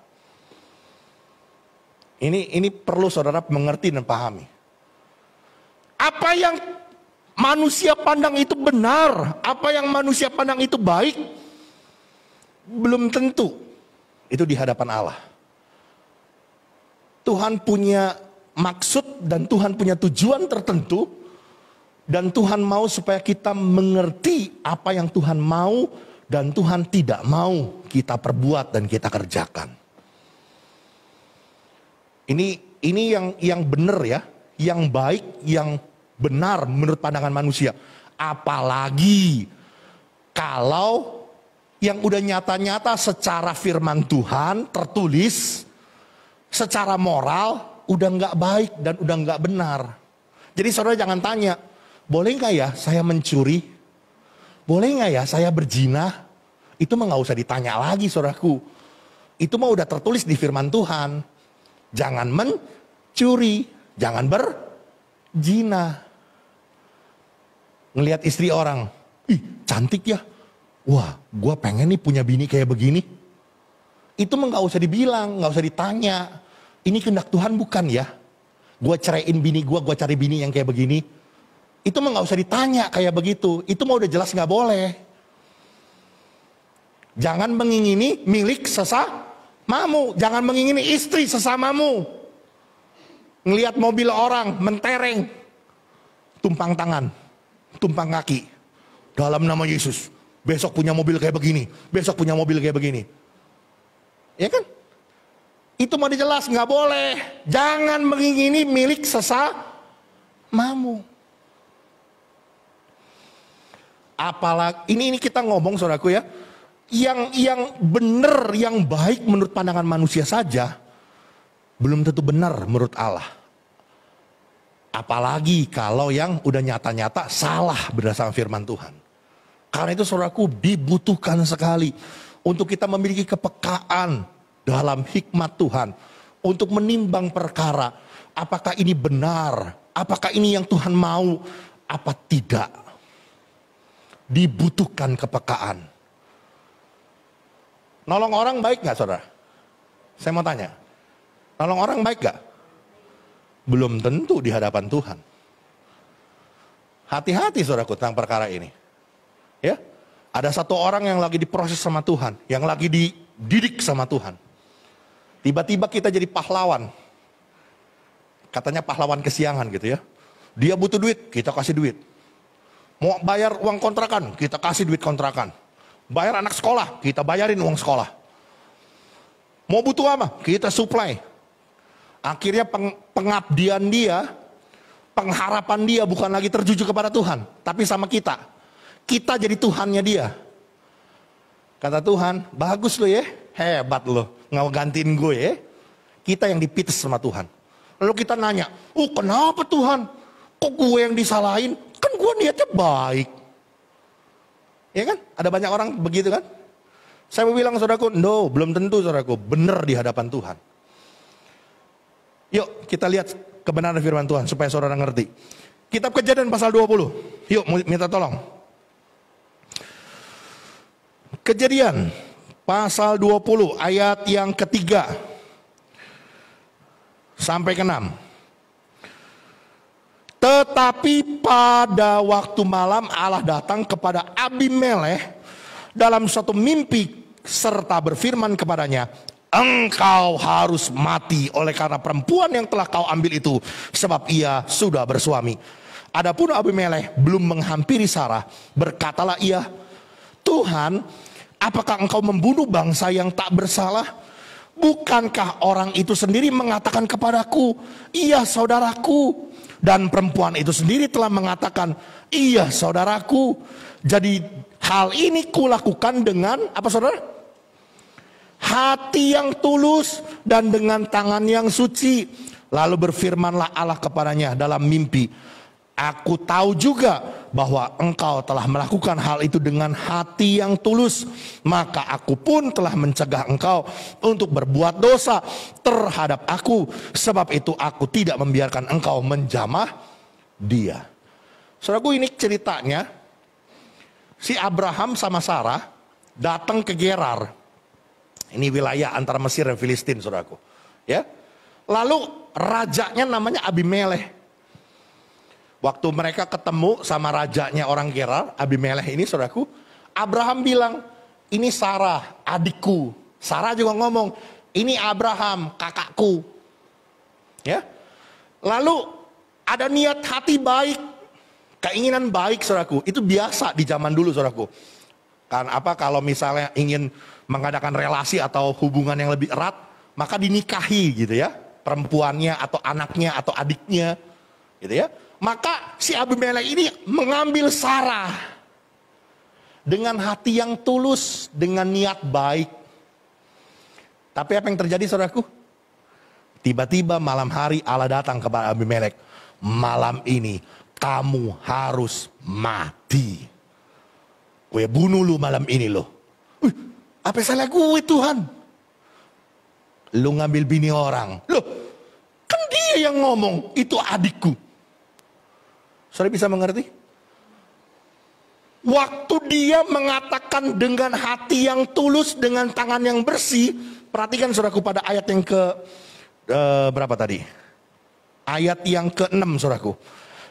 Ini perlu saudara mengerti dan pahami. Apa yang manusia pandang itu benar, apa yang manusia pandang itu baik, belum tentu itu di hadapan Allah. Tuhan punya maksud dan Tuhan punya tujuan tertentu, dan Tuhan mau supaya kita mengerti apa yang Tuhan mau dan Tuhan tidak mau kita perbuat dan kita kerjakan. Ini yang benar ya, yang baik, yang benar menurut pandangan manusia. Apalagi kalau yang udah nyata-nyata secara firman Tuhan tertulis, secara moral udah nggak baik dan udah nggak benar. Jadi saudara jangan tanya, boleh nggak ya saya mencuri? Boleh nggak ya saya berzina? Itu mah nggak usah ditanya lagi saudaraku. Itu mah udah tertulis di firman Tuhan. Jangan mencuri, jangan berzina. Ngelihat istri orang, ih cantik ya. Wah, gue pengen nih punya bini kayak begini. Itu mah gak usah dibilang, gak usah ditanya. Ini kehendak Tuhan bukan ya? Gue ceraiin bini gue cari bini yang kayak begini. Itu mah gak usah ditanya kayak begitu. Itu mah udah jelas gak boleh. Jangan mengingini milik sesamamu. Jangan mengingini istri sesamamu. Ngelihat mobil orang mentereng, tumpang tangan, tumpang kaki. Dalam nama Yesus. Besok punya mobil kayak begini, besok punya mobil kayak begini. Ya kan? Itu mau dijelas, nggak boleh. Jangan mengingini milik sesamamu. Apalagi ini kita ngomong saudaraku ya, yang benar, yang baik menurut pandangan manusia saja, belum tentu benar menurut Allah. Apalagi kalau yang udah nyata-nyata salah berdasarkan firman Tuhan. Karena itu saudaraku dibutuhkan sekali untuk kita memiliki kepekaan dalam hikmat Tuhan. Untuk menimbang perkara, apakah ini benar, apakah ini yang Tuhan mau, apa tidak. Dibutuhkan kepekaan. Nolong orang baik gak saudara? Saya mau tanya, nolong orang baik gak? Belum tentu di hadapan Tuhan. Hati-hati saudaraku tentang perkara ini. Ya, ada satu orang yang lagi diproses sama Tuhan, yang lagi dididik sama Tuhan. Tiba-tiba kita jadi pahlawan. Katanya pahlawan kesiangan gitu ya. Dia butuh duit, kita kasih duit. Mau bayar uang kontrakan, kita kasih duit kontrakan. Bayar anak sekolah, kita bayarin uang sekolah. Mau butuh apa? Kita supply. Akhirnya pengabdian dia, pengharapan dia bukan lagi tertuju kepada Tuhan, tapi sama kita. Kita jadi Tuhannya dia. Kata Tuhan, bagus lo ya, hebat lo, nggak gantiin gue ya. Kita yang dipites sama Tuhan. Lalu kita nanya, kenapa Tuhan? Kok gue yang disalahin? Kan gue niatnya baik. Ya kan? Ada banyak orang begitu kan? Saya mau bilang saudaraku, no, belum tentu saudaraku, benar di hadapan Tuhan. Yuk kita lihat kebenaran firman Tuhan supaya saudara ngerti. Kitab Kejadian pasal 20. Yuk minta tolong. Kejadian pasal 20 ayat yang ketiga sampai ke-6. Tetapi pada waktu malam Allah datang kepada Abimelekh dalam suatu mimpi serta berfirman kepadanya, engkau harus mati oleh karena perempuan yang telah kau ambil itu, sebab ia sudah bersuami. Adapun Abimelekh belum menghampiri Sarah, berkatalah ia, Tuhan, apakah engkau membunuh bangsa yang tak bersalah? Bukankah orang itu sendiri mengatakan kepadaku, iya saudaraku, dan perempuan itu sendiri telah mengatakan, iya saudaraku. Jadi hal ini kulakukan dengan apa saudara? Hati yang tulus dan dengan tangan yang suci. Lalu berfirmanlah Allah kepadanya dalam mimpi, aku tahu juga bahwa engkau telah melakukan hal itu dengan hati yang tulus. Maka aku pun telah mencegah engkau untuk berbuat dosa terhadap aku. Sebab itu aku tidak membiarkan engkau menjamah dia. Saudaraku, ini ceritanya si Abraham sama Sarah datang ke Gerar. Ini wilayah antara Mesir dan Filistin, saudaraku. Ya. Lalu rajanya namanya Abimelekh. Waktu mereka ketemu sama rajanya orang Gerar, Abimelekh ini saudaraku, Abraham bilang, ini Sarah, adikku. Sarah juga ngomong, ini Abraham, kakakku. Ya. Lalu ada niat hati baik, keinginan baik saudaraku. Itu biasa di zaman dulu saudaraku. Kan apa kalau misalnya ingin mengadakan relasi atau hubungan yang lebih erat, maka dinikahi gitu ya. Perempuannya atau anaknya atau adiknya gitu ya. Maka si Abimelekh ini mengambil Sarah dengan hati yang tulus, dengan niat baik. Tapi apa yang terjadi saudaraku? Tiba-tiba malam hari Allah datang kepada Abimelekh. Malam ini kamu harus mati. Gue bunuh lu malam ini loh. Apa salah gue Tuhan? Lu ngambil bini orang. Loh, kan dia yang ngomong, itu adikku. Saudara bisa mengerti? Waktu dia mengatakan dengan hati yang tulus, dengan tangan yang bersih. Perhatikan saudaraku pada ayat yang berapa tadi? Ayat yang ke-6 saudaraku.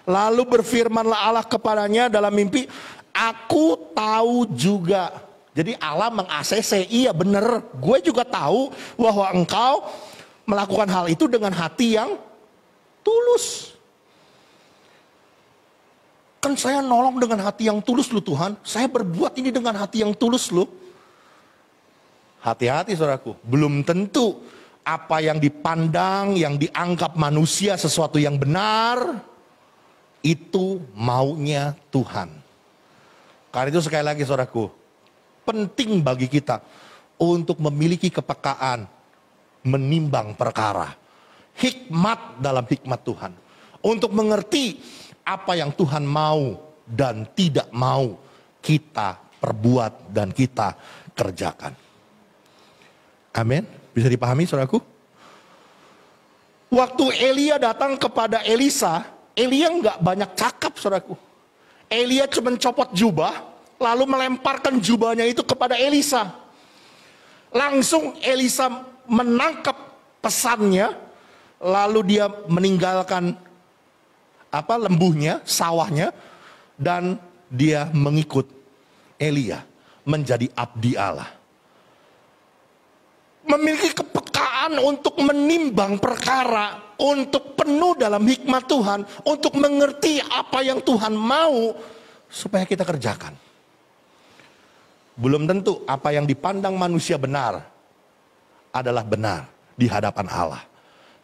Lalu berfirmanlah Allah kepadanya dalam mimpi, aku tahu juga. Jadi Allah meng-ACC, iya benar. Gue juga tahu bahwa engkau melakukan hal itu dengan hati yang tulus. Kan saya nolong dengan hati yang tulus loh Tuhan. Saya berbuat ini dengan hati yang tulus loh. Hati-hati saudaraku. Belum tentu apa yang dipandang, yang dianggap manusia sesuatu yang benar, itu maunya Tuhan. Karena itu sekali lagi saudaraku, penting bagi kita untuk memiliki kepekaan, menimbang perkara. Hikmat dalam hikmat Tuhan. Untuk mengerti apa yang Tuhan mau dan tidak mau kita perbuat dan kita kerjakan. Amin. Bisa dipahami saudaraku? Waktu Elia datang kepada Elisa, Elia nggak banyak cakap saudaraku. Elia cuma copot jubah, lalu melemparkan jubahnya itu kepada Elisa. Langsung Elisa menangkap pesannya, lalu dia meninggalkan lembunya, sawahnya, dan dia mengikut Elia menjadi abdi Allah. Memiliki kepekaan untuk menimbang perkara, untuk penuh dalam hikmat Tuhan, untuk mengerti apa yang Tuhan mau. supaya kita kerjakan. Belum tentu apa yang dipandang manusia benar adalah benar di hadapan Allah.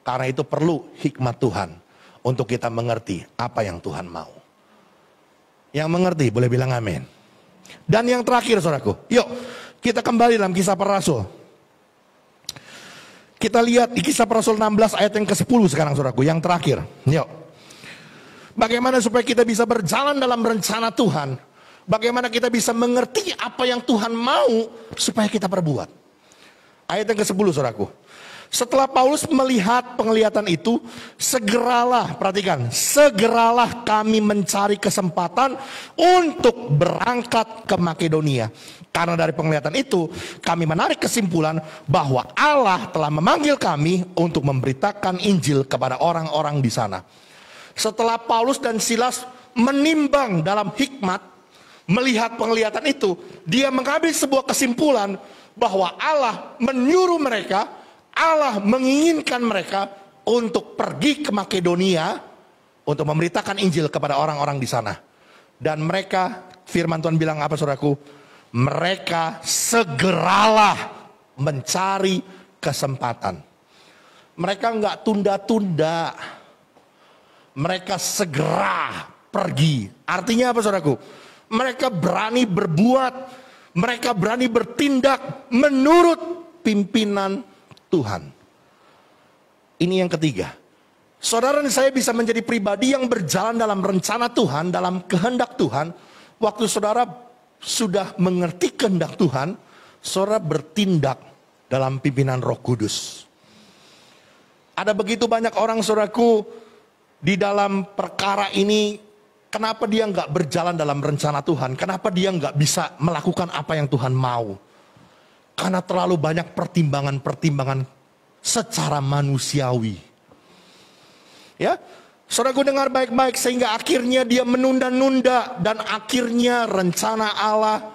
Karena itu perlu hikmat Tuhan untuk kita mengerti apa yang Tuhan mau. Yang mengerti boleh bilang amin. Dan yang terakhir saudaraku, yuk kita kembali dalam Kisah Para Rasul. Kita lihat di Kisah Para Rasul 16 ayat yang ke-10 sekarang saudaraku, yang terakhir. Yuk. Bagaimana supaya kita bisa berjalan dalam rencana Tuhan. Bagaimana kita bisa mengerti apa yang Tuhan mau supaya kita perbuat. Ayat yang ke-10 saudaraku. Setelah Paulus melihat penglihatan itu, segeralah, perhatikan, segeralah kami mencari kesempatan untuk berangkat ke Makedonia. Karena dari penglihatan itu, kami menarik kesimpulan bahwa Allah telah memanggil kami untuk memberitakan Injil kepada orang-orang di sana. Setelah Paulus dan Silas menimbang dalam hikmat, melihat penglihatan itu, dia mengambil sebuah kesimpulan bahwa Allah menyuruh mereka, Allah menginginkan mereka untuk pergi ke Makedonia untuk memberitakan Injil kepada orang-orang di sana. Dan mereka, firman Tuhan bilang apa saudaraku? Mereka segeralah mencari kesempatan. Mereka nggak tunda-tunda. Mereka segera pergi. Artinya apa saudaraku? Mereka berani berbuat, mereka berani bertindak menurut pimpinan Tuhan. Ini yang ketiga. Saudara dan saya bisa menjadi pribadi yang berjalan dalam rencana Tuhan, dalam kehendak Tuhan. Waktu saudara sudah mengerti kehendak Tuhan, saudara bertindak dalam pimpinan Roh Kudus. Ada begitu banyak orang saudaraku di dalam perkara ini. Kenapa dia nggak berjalan dalam rencana Tuhan? Kenapa dia nggak bisa melakukan apa yang Tuhan mau? Karena terlalu banyak pertimbangan-pertimbangan secara manusiawi. Ya, saudaraku dengar baik-baik sehingga akhirnya dia menunda-nunda dan akhirnya rencana Allah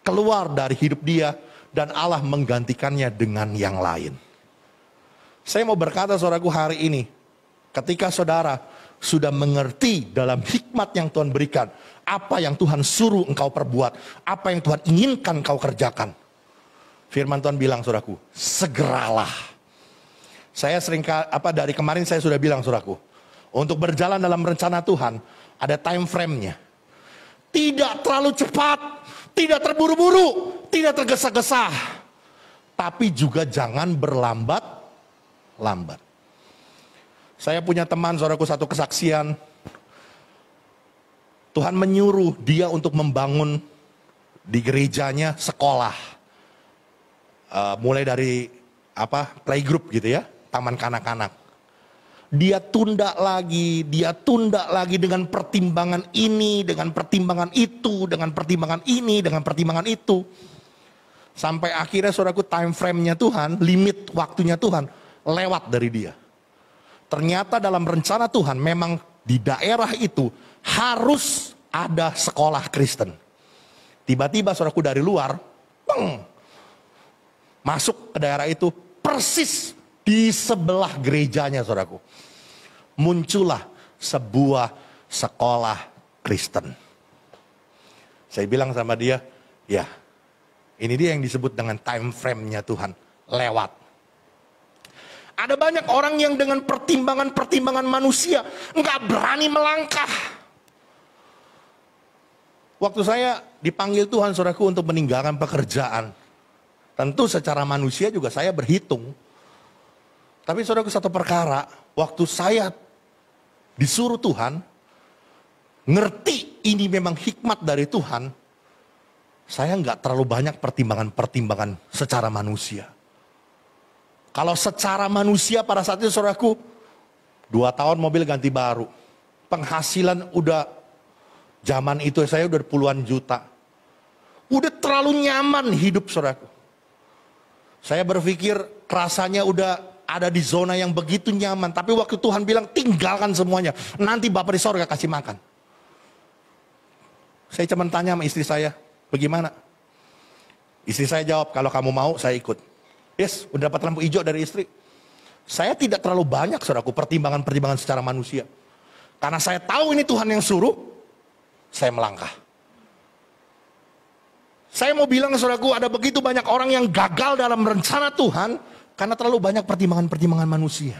keluar dari hidup dia dan Allah menggantikannya dengan yang lain. Saya mau berkata saudaraku hari ini, ketika saudara sudah mengerti dalam hikmat yang Tuhan berikan, apa yang Tuhan suruh engkau perbuat, apa yang Tuhan inginkan engkau kerjakan. Firman Tuhan bilang saudaraku, segeralah. Saya sering dari kemarin saya sudah bilang saudaraku, untuk berjalan dalam rencana Tuhan ada time frame-nya. Tidak terlalu cepat, tidak terburu-buru, tidak tergesa-gesa, tapi juga jangan berlambat-lambat. Saya punya teman, saudaraku, satu kesaksian. Tuhan menyuruh dia untuk membangun di gerejanya sekolah. Mulai dari playgroup gitu ya, taman kanak-kanak. Dia tunda lagi dengan pertimbangan ini, dengan pertimbangan itu, dengan pertimbangan ini, dengan pertimbangan itu. Sampai akhirnya saudaraku time frame-nya Tuhan, limit waktunya Tuhan lewat dari dia. Ternyata dalam rencana Tuhan memang di daerah itu harus ada sekolah Kristen. Tiba-tiba saudaraku dari luar, masuk ke daerah itu persis di sebelah gerejanya saudaraku. Muncullah sebuah sekolah Kristen. Saya bilang sama dia, ya ini dia yang disebut dengan time frame-nya Tuhan, lewat. Ada banyak orang yang dengan pertimbangan-pertimbangan manusia nggak berani melangkah. Waktu saya dipanggil Tuhan saudaraku untuk meninggalkan pekerjaan, tentu secara manusia juga saya berhitung. Tapi saudaraku satu perkara, waktu saya disuruh Tuhan, ngerti ini memang hikmat dari Tuhan, saya nggak terlalu banyak pertimbangan-pertimbangan secara manusia. Kalau secara manusia pada saat itu saudaraku, 2 tahun mobil ganti baru. Penghasilan udah, zaman itu saya udah puluhan juta. Udah terlalu nyaman hidup saudaraku. Saya berpikir rasanya udah ada di zona yang begitu nyaman. Tapi waktu Tuhan bilang tinggalkan semuanya. Nanti Bapak di sorga kasih makan. Saya cuma tanya sama istri saya, bagaimana? Istri saya jawab, kalau kamu mau saya ikut. Yes, udah dapat lampu hijau dari istri. Saya tidak terlalu banyak saudaraku pertimbangan-pertimbangan secara manusia. Karena saya tahu ini Tuhan yang suruh, saya melangkah. Saya mau bilang saudaraku, ada begitu banyak orang yang gagal dalam rencana Tuhan karena terlalu banyak pertimbangan-pertimbangan manusia.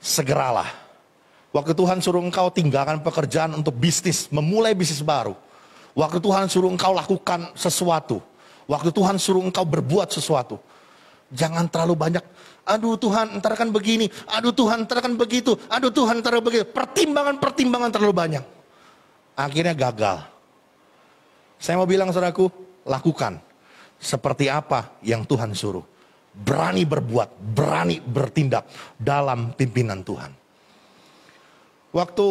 Segeralah. Waktu Tuhan suruh engkau tinggalkan pekerjaan untuk bisnis, memulai bisnis baru. Waktu Tuhan suruh engkau lakukan sesuatu. Waktu Tuhan suruh engkau berbuat sesuatu. Jangan terlalu banyak, aduh Tuhan ntar kan begini, aduh Tuhan ntar kan begitu, aduh Tuhan ntar begitu. Pertimbangan-pertimbangan terlalu banyak. Akhirnya gagal. Saya mau bilang saudaraku, lakukan seperti apa yang Tuhan suruh. Berani berbuat, berani bertindak dalam pimpinan Tuhan. Waktu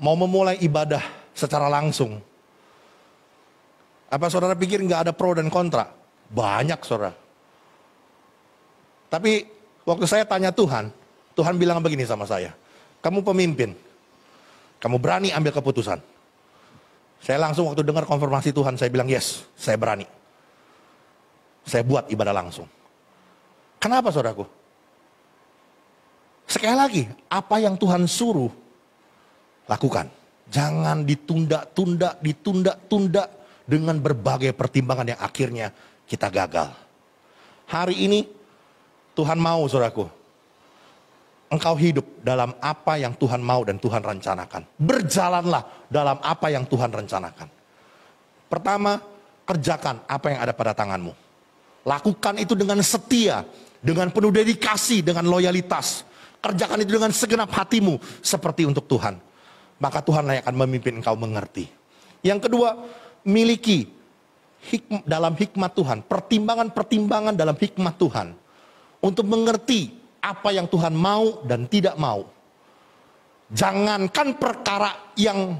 mau memulai ibadah secara langsung, apa saudara pikir nggak ada pro dan kontra? Banyak saudara. Tapi waktu saya tanya Tuhan, Tuhan bilang begini sama saya, kamu pemimpin, kamu berani ambil keputusan. Saya langsung waktu dengar konfirmasi Tuhan, saya bilang yes, saya berani. Saya buat ibadah langsung. Kenapa saudaraku? Sekali lagi, apa yang Tuhan suruh, lakukan. Jangan ditunda-tunda dengan berbagai pertimbangan yang akhirnya kita gagal. Hari ini Tuhan mau saudaraku, engkau hidup dalam apa yang Tuhan mau dan Tuhan rencanakan. Berjalanlah dalam apa yang Tuhan rencanakan. Pertama, kerjakan apa yang ada pada tanganmu. Lakukan itu dengan setia, dengan penuh dedikasi, dengan loyalitas. Kerjakan itu dengan segenap hatimu seperti untuk Tuhan. Maka Tuhan yang akan memimpin engkau mengerti. Yang kedua, miliki dalam hikmat Tuhan, pertimbangan-pertimbangan dalam hikmat Tuhan. Untuk mengerti apa yang Tuhan mau dan tidak mau. Jangankan perkara yang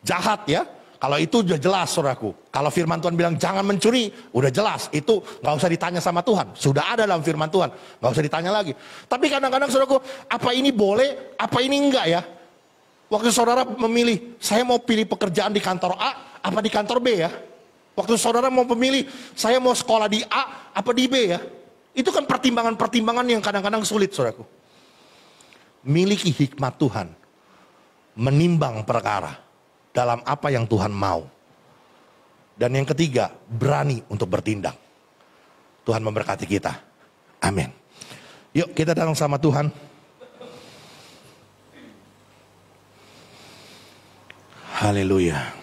jahat ya. Kalau itu sudah jelas saudaraku. Kalau firman Tuhan bilang jangan mencuri, udah jelas. Itu gak usah ditanya sama Tuhan. Sudah ada dalam firman Tuhan. Gak usah ditanya lagi. Tapi kadang-kadang saudaraku, apa ini boleh, apa ini enggak ya? Waktu saudara memilih, saya mau pilih pekerjaan di kantor A, apa di kantor B ya? Waktu saudara mau memilih, saya mau sekolah di A, apa di B ya? Itu kan pertimbangan-pertimbangan yang kadang-kadang sulit saudaraku. Miliki hikmat Tuhan. Menimbang perkara dalam apa yang Tuhan mau. Dan yang ketiga, berani untuk bertindak. Tuhan memberkati kita. Amin. Yuk kita datang sama Tuhan. Haleluya.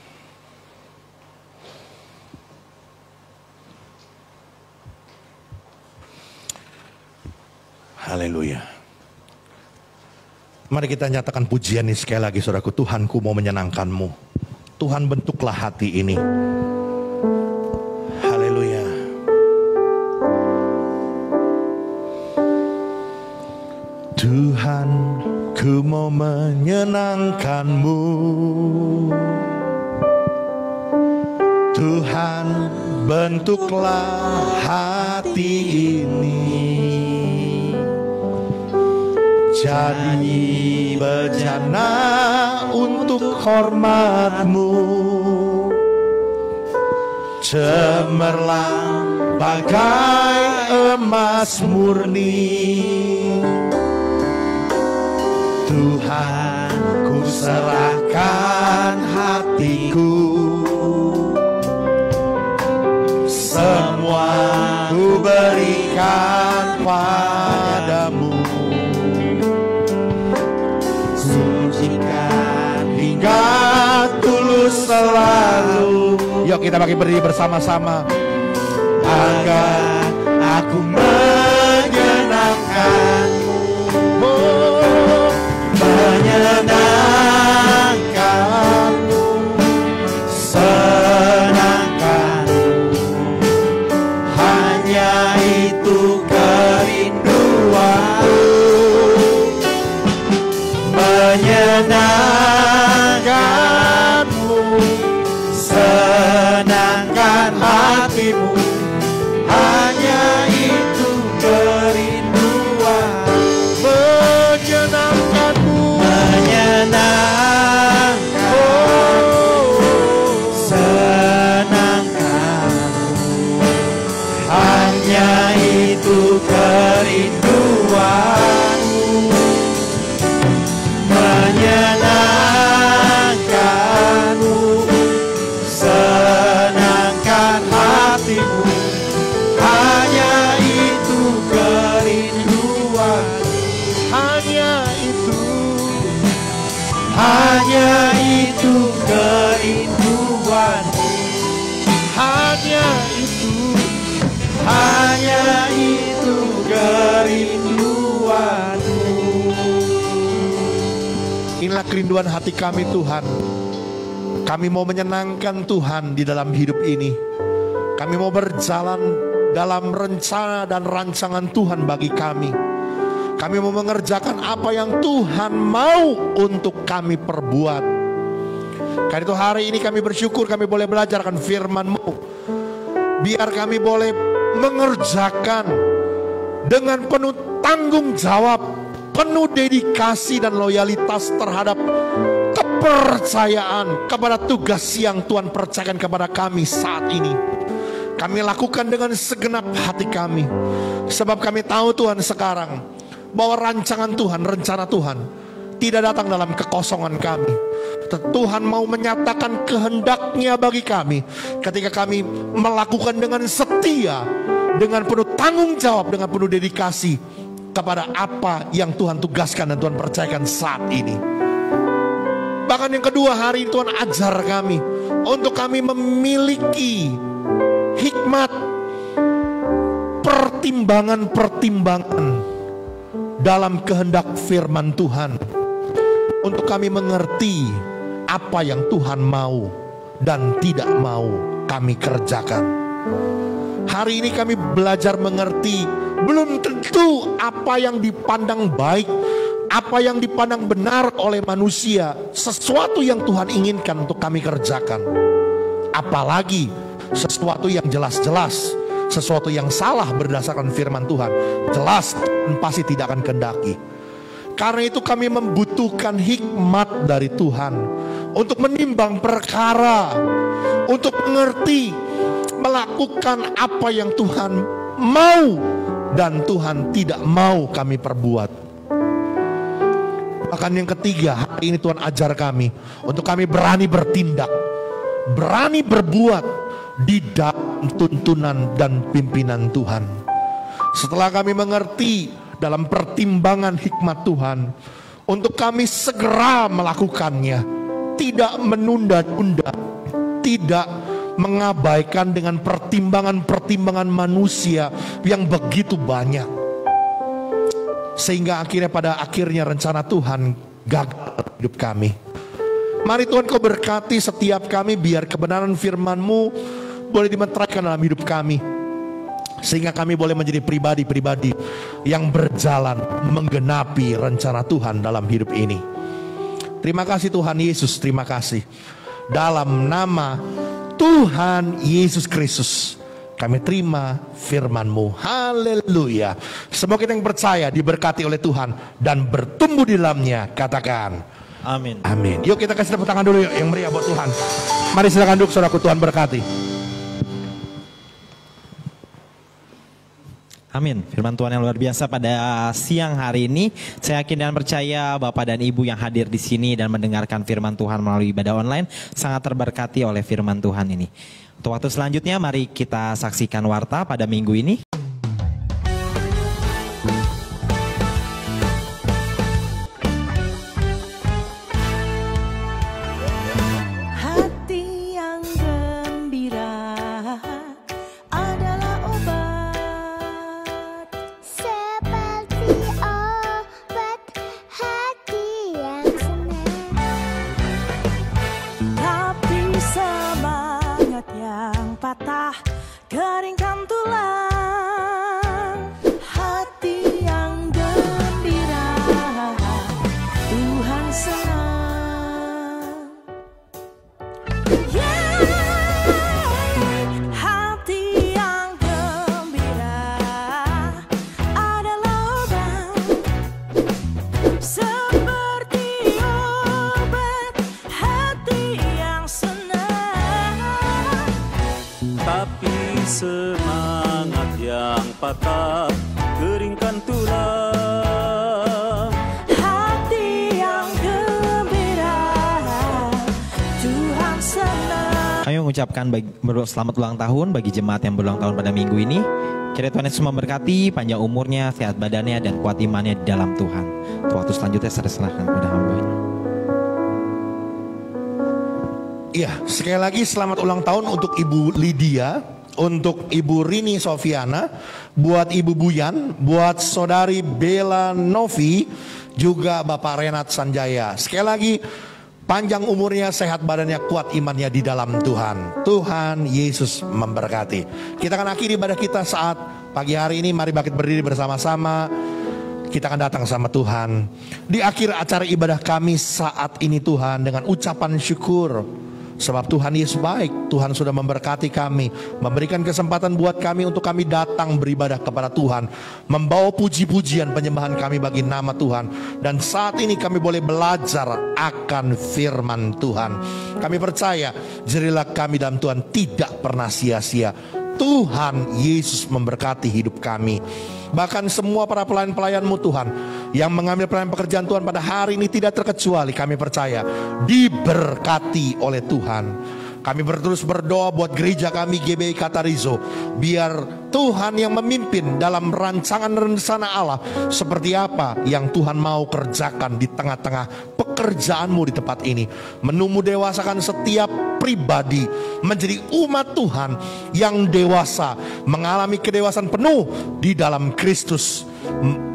Haleluya. Mari kita nyatakan pujian ini sekali lagi saudaraku. Tuhanku mau menyenangkanmu. Tuhan bentuklah hati ini. Haleluya. Tuhan ku mau menyenangkanmu. Tuhan bentuklah hati ini. Jadi bejana untuk hormat-Mu, cemerlang bagai emas murni. Tuhan, ku serahkan hatiku, semua ku berikan padamu. Hingga tulus selalu. Yuk kita bagi berdiri bersama-sama. Agar aku menyenangkanmu, oh, menyenangkanmu, senangkanmu. Hanya itu kerinduanku, menyenangkanmu, senangkan hatimu. Hanya itu kerinduan hati kami Tuhan. Kami mau menyenangkan Tuhan di dalam hidup ini. Kami mau berjalan dalam rencana dan rancangan Tuhan bagi kami. Kami mau mengerjakan apa yang Tuhan mau untuk kami perbuat. Karena itu hari ini kami bersyukur kami boleh belajar akan firman-Mu. Biar kami boleh mengerjakan dengan penuh tanggung jawab, penuh dedikasi dan loyalitas terhadap kepercayaan kepada tugas yang Tuhan percayakan kepada kami saat ini. Kami lakukan dengan segenap hati kami. Sebab kami tahu Tuhan sekarang bahwa rancangan Tuhan, rencana Tuhan tidak datang dalam kekosongan kami. Tuhan mau menyatakan kehendak-Nya bagi kami ketika kami melakukan dengan setia, dengan penuh tanggung jawab, dengan penuh dedikasi kepada apa yang Tuhan tugaskan dan Tuhan percayakan saat ini. Bahkan yang kedua, hari ini Tuhan ajar kami untuk kami memiliki hikmat, pertimbangan-pertimbangan dalam kehendak firman Tuhan, untuk kami mengerti apa yang Tuhan mau dan tidak mau kami kerjakan. Hari ini kami belajar mengerti, belum tentu apa yang dipandang baik, apa yang dipandang benar oleh manusia, sesuatu yang Tuhan inginkan untuk kami kerjakan. Apalagi sesuatu yang jelas-jelas, sesuatu yang salah berdasarkan firman Tuhan, jelas dan pasti tidak akan kehendaki. Karena itu kami membutuhkan hikmat dari Tuhan untuk menimbang perkara, untuk mengerti, melakukan apa yang Tuhan mau dan Tuhan tidak mau kami perbuat. Bahkan yang ketiga, hari ini Tuhan ajar kami untuk kami berani bertindak, berani berbuat di dalam tuntunan dan pimpinan Tuhan. Setelah kami mengerti dalam pertimbangan hikmat Tuhan, untuk kami segera melakukannya, tidak menunda-tunda, tidak mengabaikan dengan pertimbangan-pertimbangan manusia yang begitu banyak, sehingga akhirnya pada akhirnya rencana Tuhan gagal hidup kami. Mari Tuhan Kau berkati setiap kami, biar kebenaran firman-Mu boleh dimeteraikan dalam hidup kami, sehingga kami boleh menjadi pribadi-pribadi yang berjalan menggenapi rencana Tuhan dalam hidup ini. Terima kasih Tuhan Yesus, terima kasih. Dalam nama Tuhan Yesus Kristus kami terima firman-Mu. Haleluya. Semoga kita yang percaya diberkati oleh Tuhan dan bertumbuh di dalamnya. Katakan Amin. amin. Yuk kita kasih tepuk tangan dulu yuk, yang meriah buat Tuhan. Mari silakan duduk saudaraku, Tuhan berkati. Amin. Firman Tuhan yang luar biasa pada siang hari ini. Saya yakin dan percaya Bapak dan Ibu yang hadir di sini dan mendengarkan firman Tuhan melalui ibadah online sangat terberkati oleh firman Tuhan ini. Untuk waktu selanjutnya mari kita saksikan warta pada minggu ini. Keringkan tulang, hati yang gembira, Tuhan senang. Hati yang gembira adalah obat, seperti obat hati yang senang. Tapi semangat yang patah, keringkan tulang. Hati yang gembira, Tuhan senang. Kami mengucapkan selamat ulang tahun bagi jemaat yang berulang tahun pada minggu ini. Kiranya Tuhan Yesus memberkati, panjang umurnya, sehat badannya, dan kuat imannya di dalam Tuhan. Untuk waktu selanjutnya saya serahkan kepada hamba-Nya. Iya, sekali lagi selamat ulang tahun untuk Ibu Lydia, untuk Ibu Rini Sofiana, buat Ibu Buyan, buat Saudari Bella Novi, juga Bapak Renat Sanjaya. Sekali lagi, panjang umurnya, sehat badannya, kuat imannya di dalam Tuhan. Tuhan Yesus memberkati. Kita akan akhiri ibadah kita saat pagi hari ini. Mari bangkit berdiri bersama-sama. Kita akan datang sama Tuhan. Di akhir acara ibadah kami saat ini Tuhan, dengan ucapan syukur. Sebab Tuhan Yesus baik, Tuhan sudah memberkati kami, memberikan kesempatan buat kami untuk kami datang beribadah kepada Tuhan, membawa puji-pujian penyembahan kami bagi nama Tuhan. Dan saat ini kami boleh belajar akan firman Tuhan. Kami percaya jerilah kami dalam Tuhan tidak pernah sia-sia. Tuhan Yesus memberkati hidup kami. Bahkan semua para pelayan-pelayan-Mu Tuhan yang mengambil pelayan pekerjaan Tuhan pada hari ini tidak terkecuali, kami percaya diberkati oleh Tuhan. Kami terus berdoa buat gereja kami GBI Katarizo, biar Tuhan yang memimpin dalam rancangan rencana Allah seperti apa yang Tuhan mau kerjakan di tengah-tengah pekerjaan-Mu di tempat ini. Menumu dewasakan setiap pribadi menjadi umat Tuhan yang dewasa, mengalami kedewasaan penuh di dalam Kristus,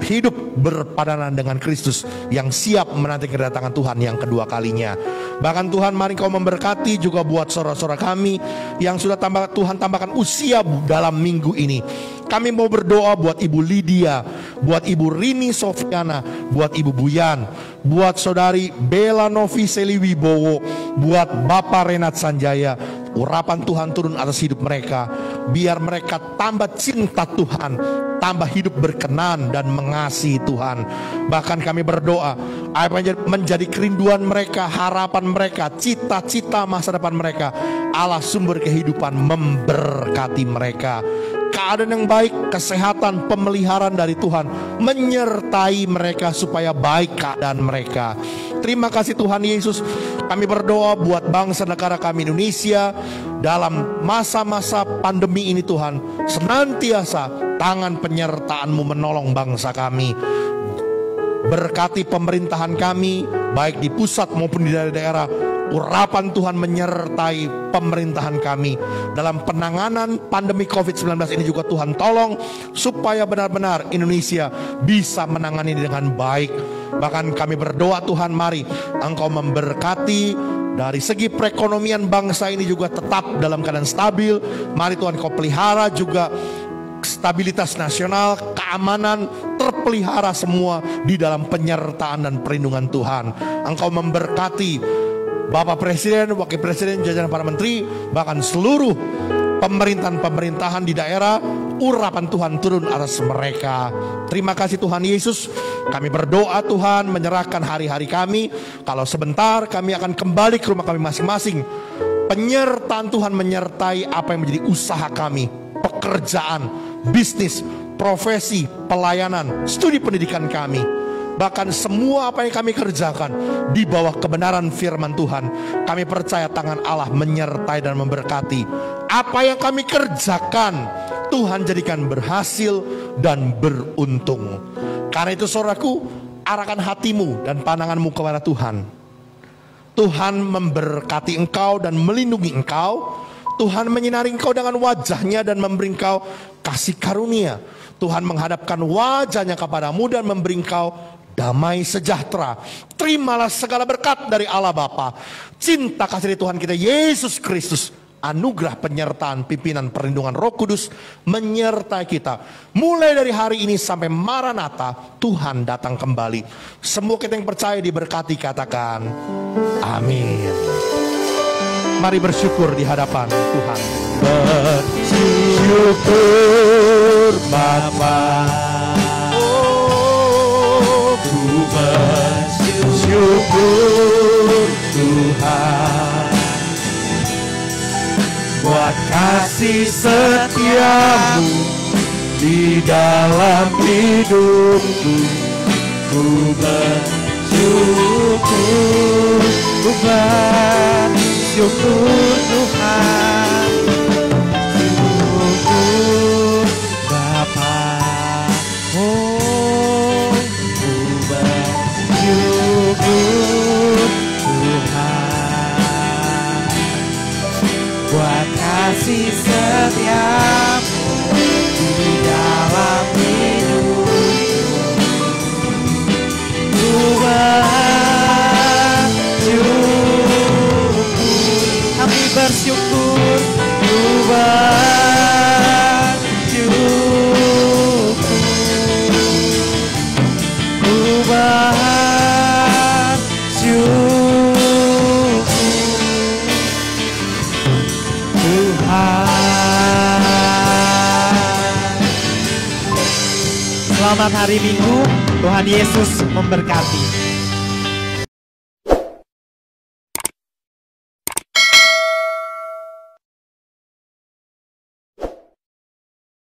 hidup berpadanan dengan Kristus, yang siap menanti kedatangan Tuhan yang kedua kalinya. Bahkan Tuhan, mari Kau memberkati juga buat saudara-saudara kami yang sudah Tuhan tambahkan usia dalam minggu ini. Kami mau berdoa buat Ibu Lydia, buat Ibu Rini Sofiana, buat Ibu Buyan, buat Saudari Bella Novi Seliwibowo, buat Bapak Renat Sanjaya. Urapan Tuhan turun atas hidup mereka, biar mereka tambah cinta Tuhan, tambah hidup berkenan dan mengasihi Tuhan. Bahkan kami berdoa, apa yang menjadi kerinduan mereka, harapan mereka, cita-cita masa depan mereka, Allah sumber kehidupan memberkati mereka. Keadaan yang baik, kesehatan, pemeliharaan dari Tuhan menyertai mereka supaya baik keadaan mereka. Terima kasih Tuhan Yesus. Kami berdoa buat bangsa negara kami Indonesia dalam masa-masa pandemi ini Tuhan. Senantiasa tangan penyertaan-Mu menolong bangsa kami. Berkati pemerintahan kami, baik di pusat maupun di daerah-daerah. Urapan Tuhan menyertai pemerintahan kami dalam penanganan pandemi COVID-19 ini juga Tuhan tolong supaya benar-benar Indonesia bisa menangani dengan baik. Bahkan kami berdoa Tuhan, mari Engkau memberkati dari segi perekonomian bangsa ini juga tetap dalam keadaan stabil. Mari Tuhan Kau pelihara juga stabilitas nasional, keamanan terpelihara semua di dalam penyertaan dan perlindungan Tuhan. Engkau memberkati Bapak Presiden, Wakil Presiden, jajaran para menteri, bahkan seluruh pemerintahan-pemerintahan di daerah. Urapan Tuhan turun atas mereka. Terima kasih Tuhan Yesus. Kami berdoa Tuhan, menyerahkan hari-hari kami. Kalau sebentar kami akan kembali ke rumah kami masing-masing. Penyertaan Tuhan menyertai apa yang menjadi usaha kami, pekerjaan, bisnis, profesi, pelayanan, studi pendidikan kami. Bahkan semua apa yang kami kerjakan di bawah kebenaran firman Tuhan. Kami percaya tangan Allah menyertai dan memberkati. Apa yang kami kerjakan, Tuhan jadikan berhasil dan beruntung. Karena itu saudaraku, arahkan hatimu dan pandanganmu kepada Tuhan. Tuhan memberkati engkau dan melindungi engkau. Tuhan menyinari engkau dengan wajahnya dan memberi engkau kasih karunia. Tuhan menghadapkan wajahnya kepadamu dan memberi engkau damai sejahtera. Terimalah segala berkat dari Allah Bapa, cinta kasih dari Tuhan kita Yesus Kristus, anugerah penyertaan pimpinan perlindungan Roh Kudus menyertai kita mulai dari hari ini sampai Maranatha, Tuhan datang kembali. Semua kita yang percaya diberkati, katakan amin. Mari bersyukur di hadapan Tuhan. Bersyukur Bapa, bersyukur Tuhan buat kasih setiamu di dalam hidupku. Ku bersyukur, ku bersyukur Tuhan. Syukur Bapa, oh ku bersyukur Tuhan buat kasih setiamu di dalam hidupku. Ku bersyukur, ku bersyukur, ku bersyukur, Tuhan. Selamat hari Minggu, Tuhan Yesus memberkati.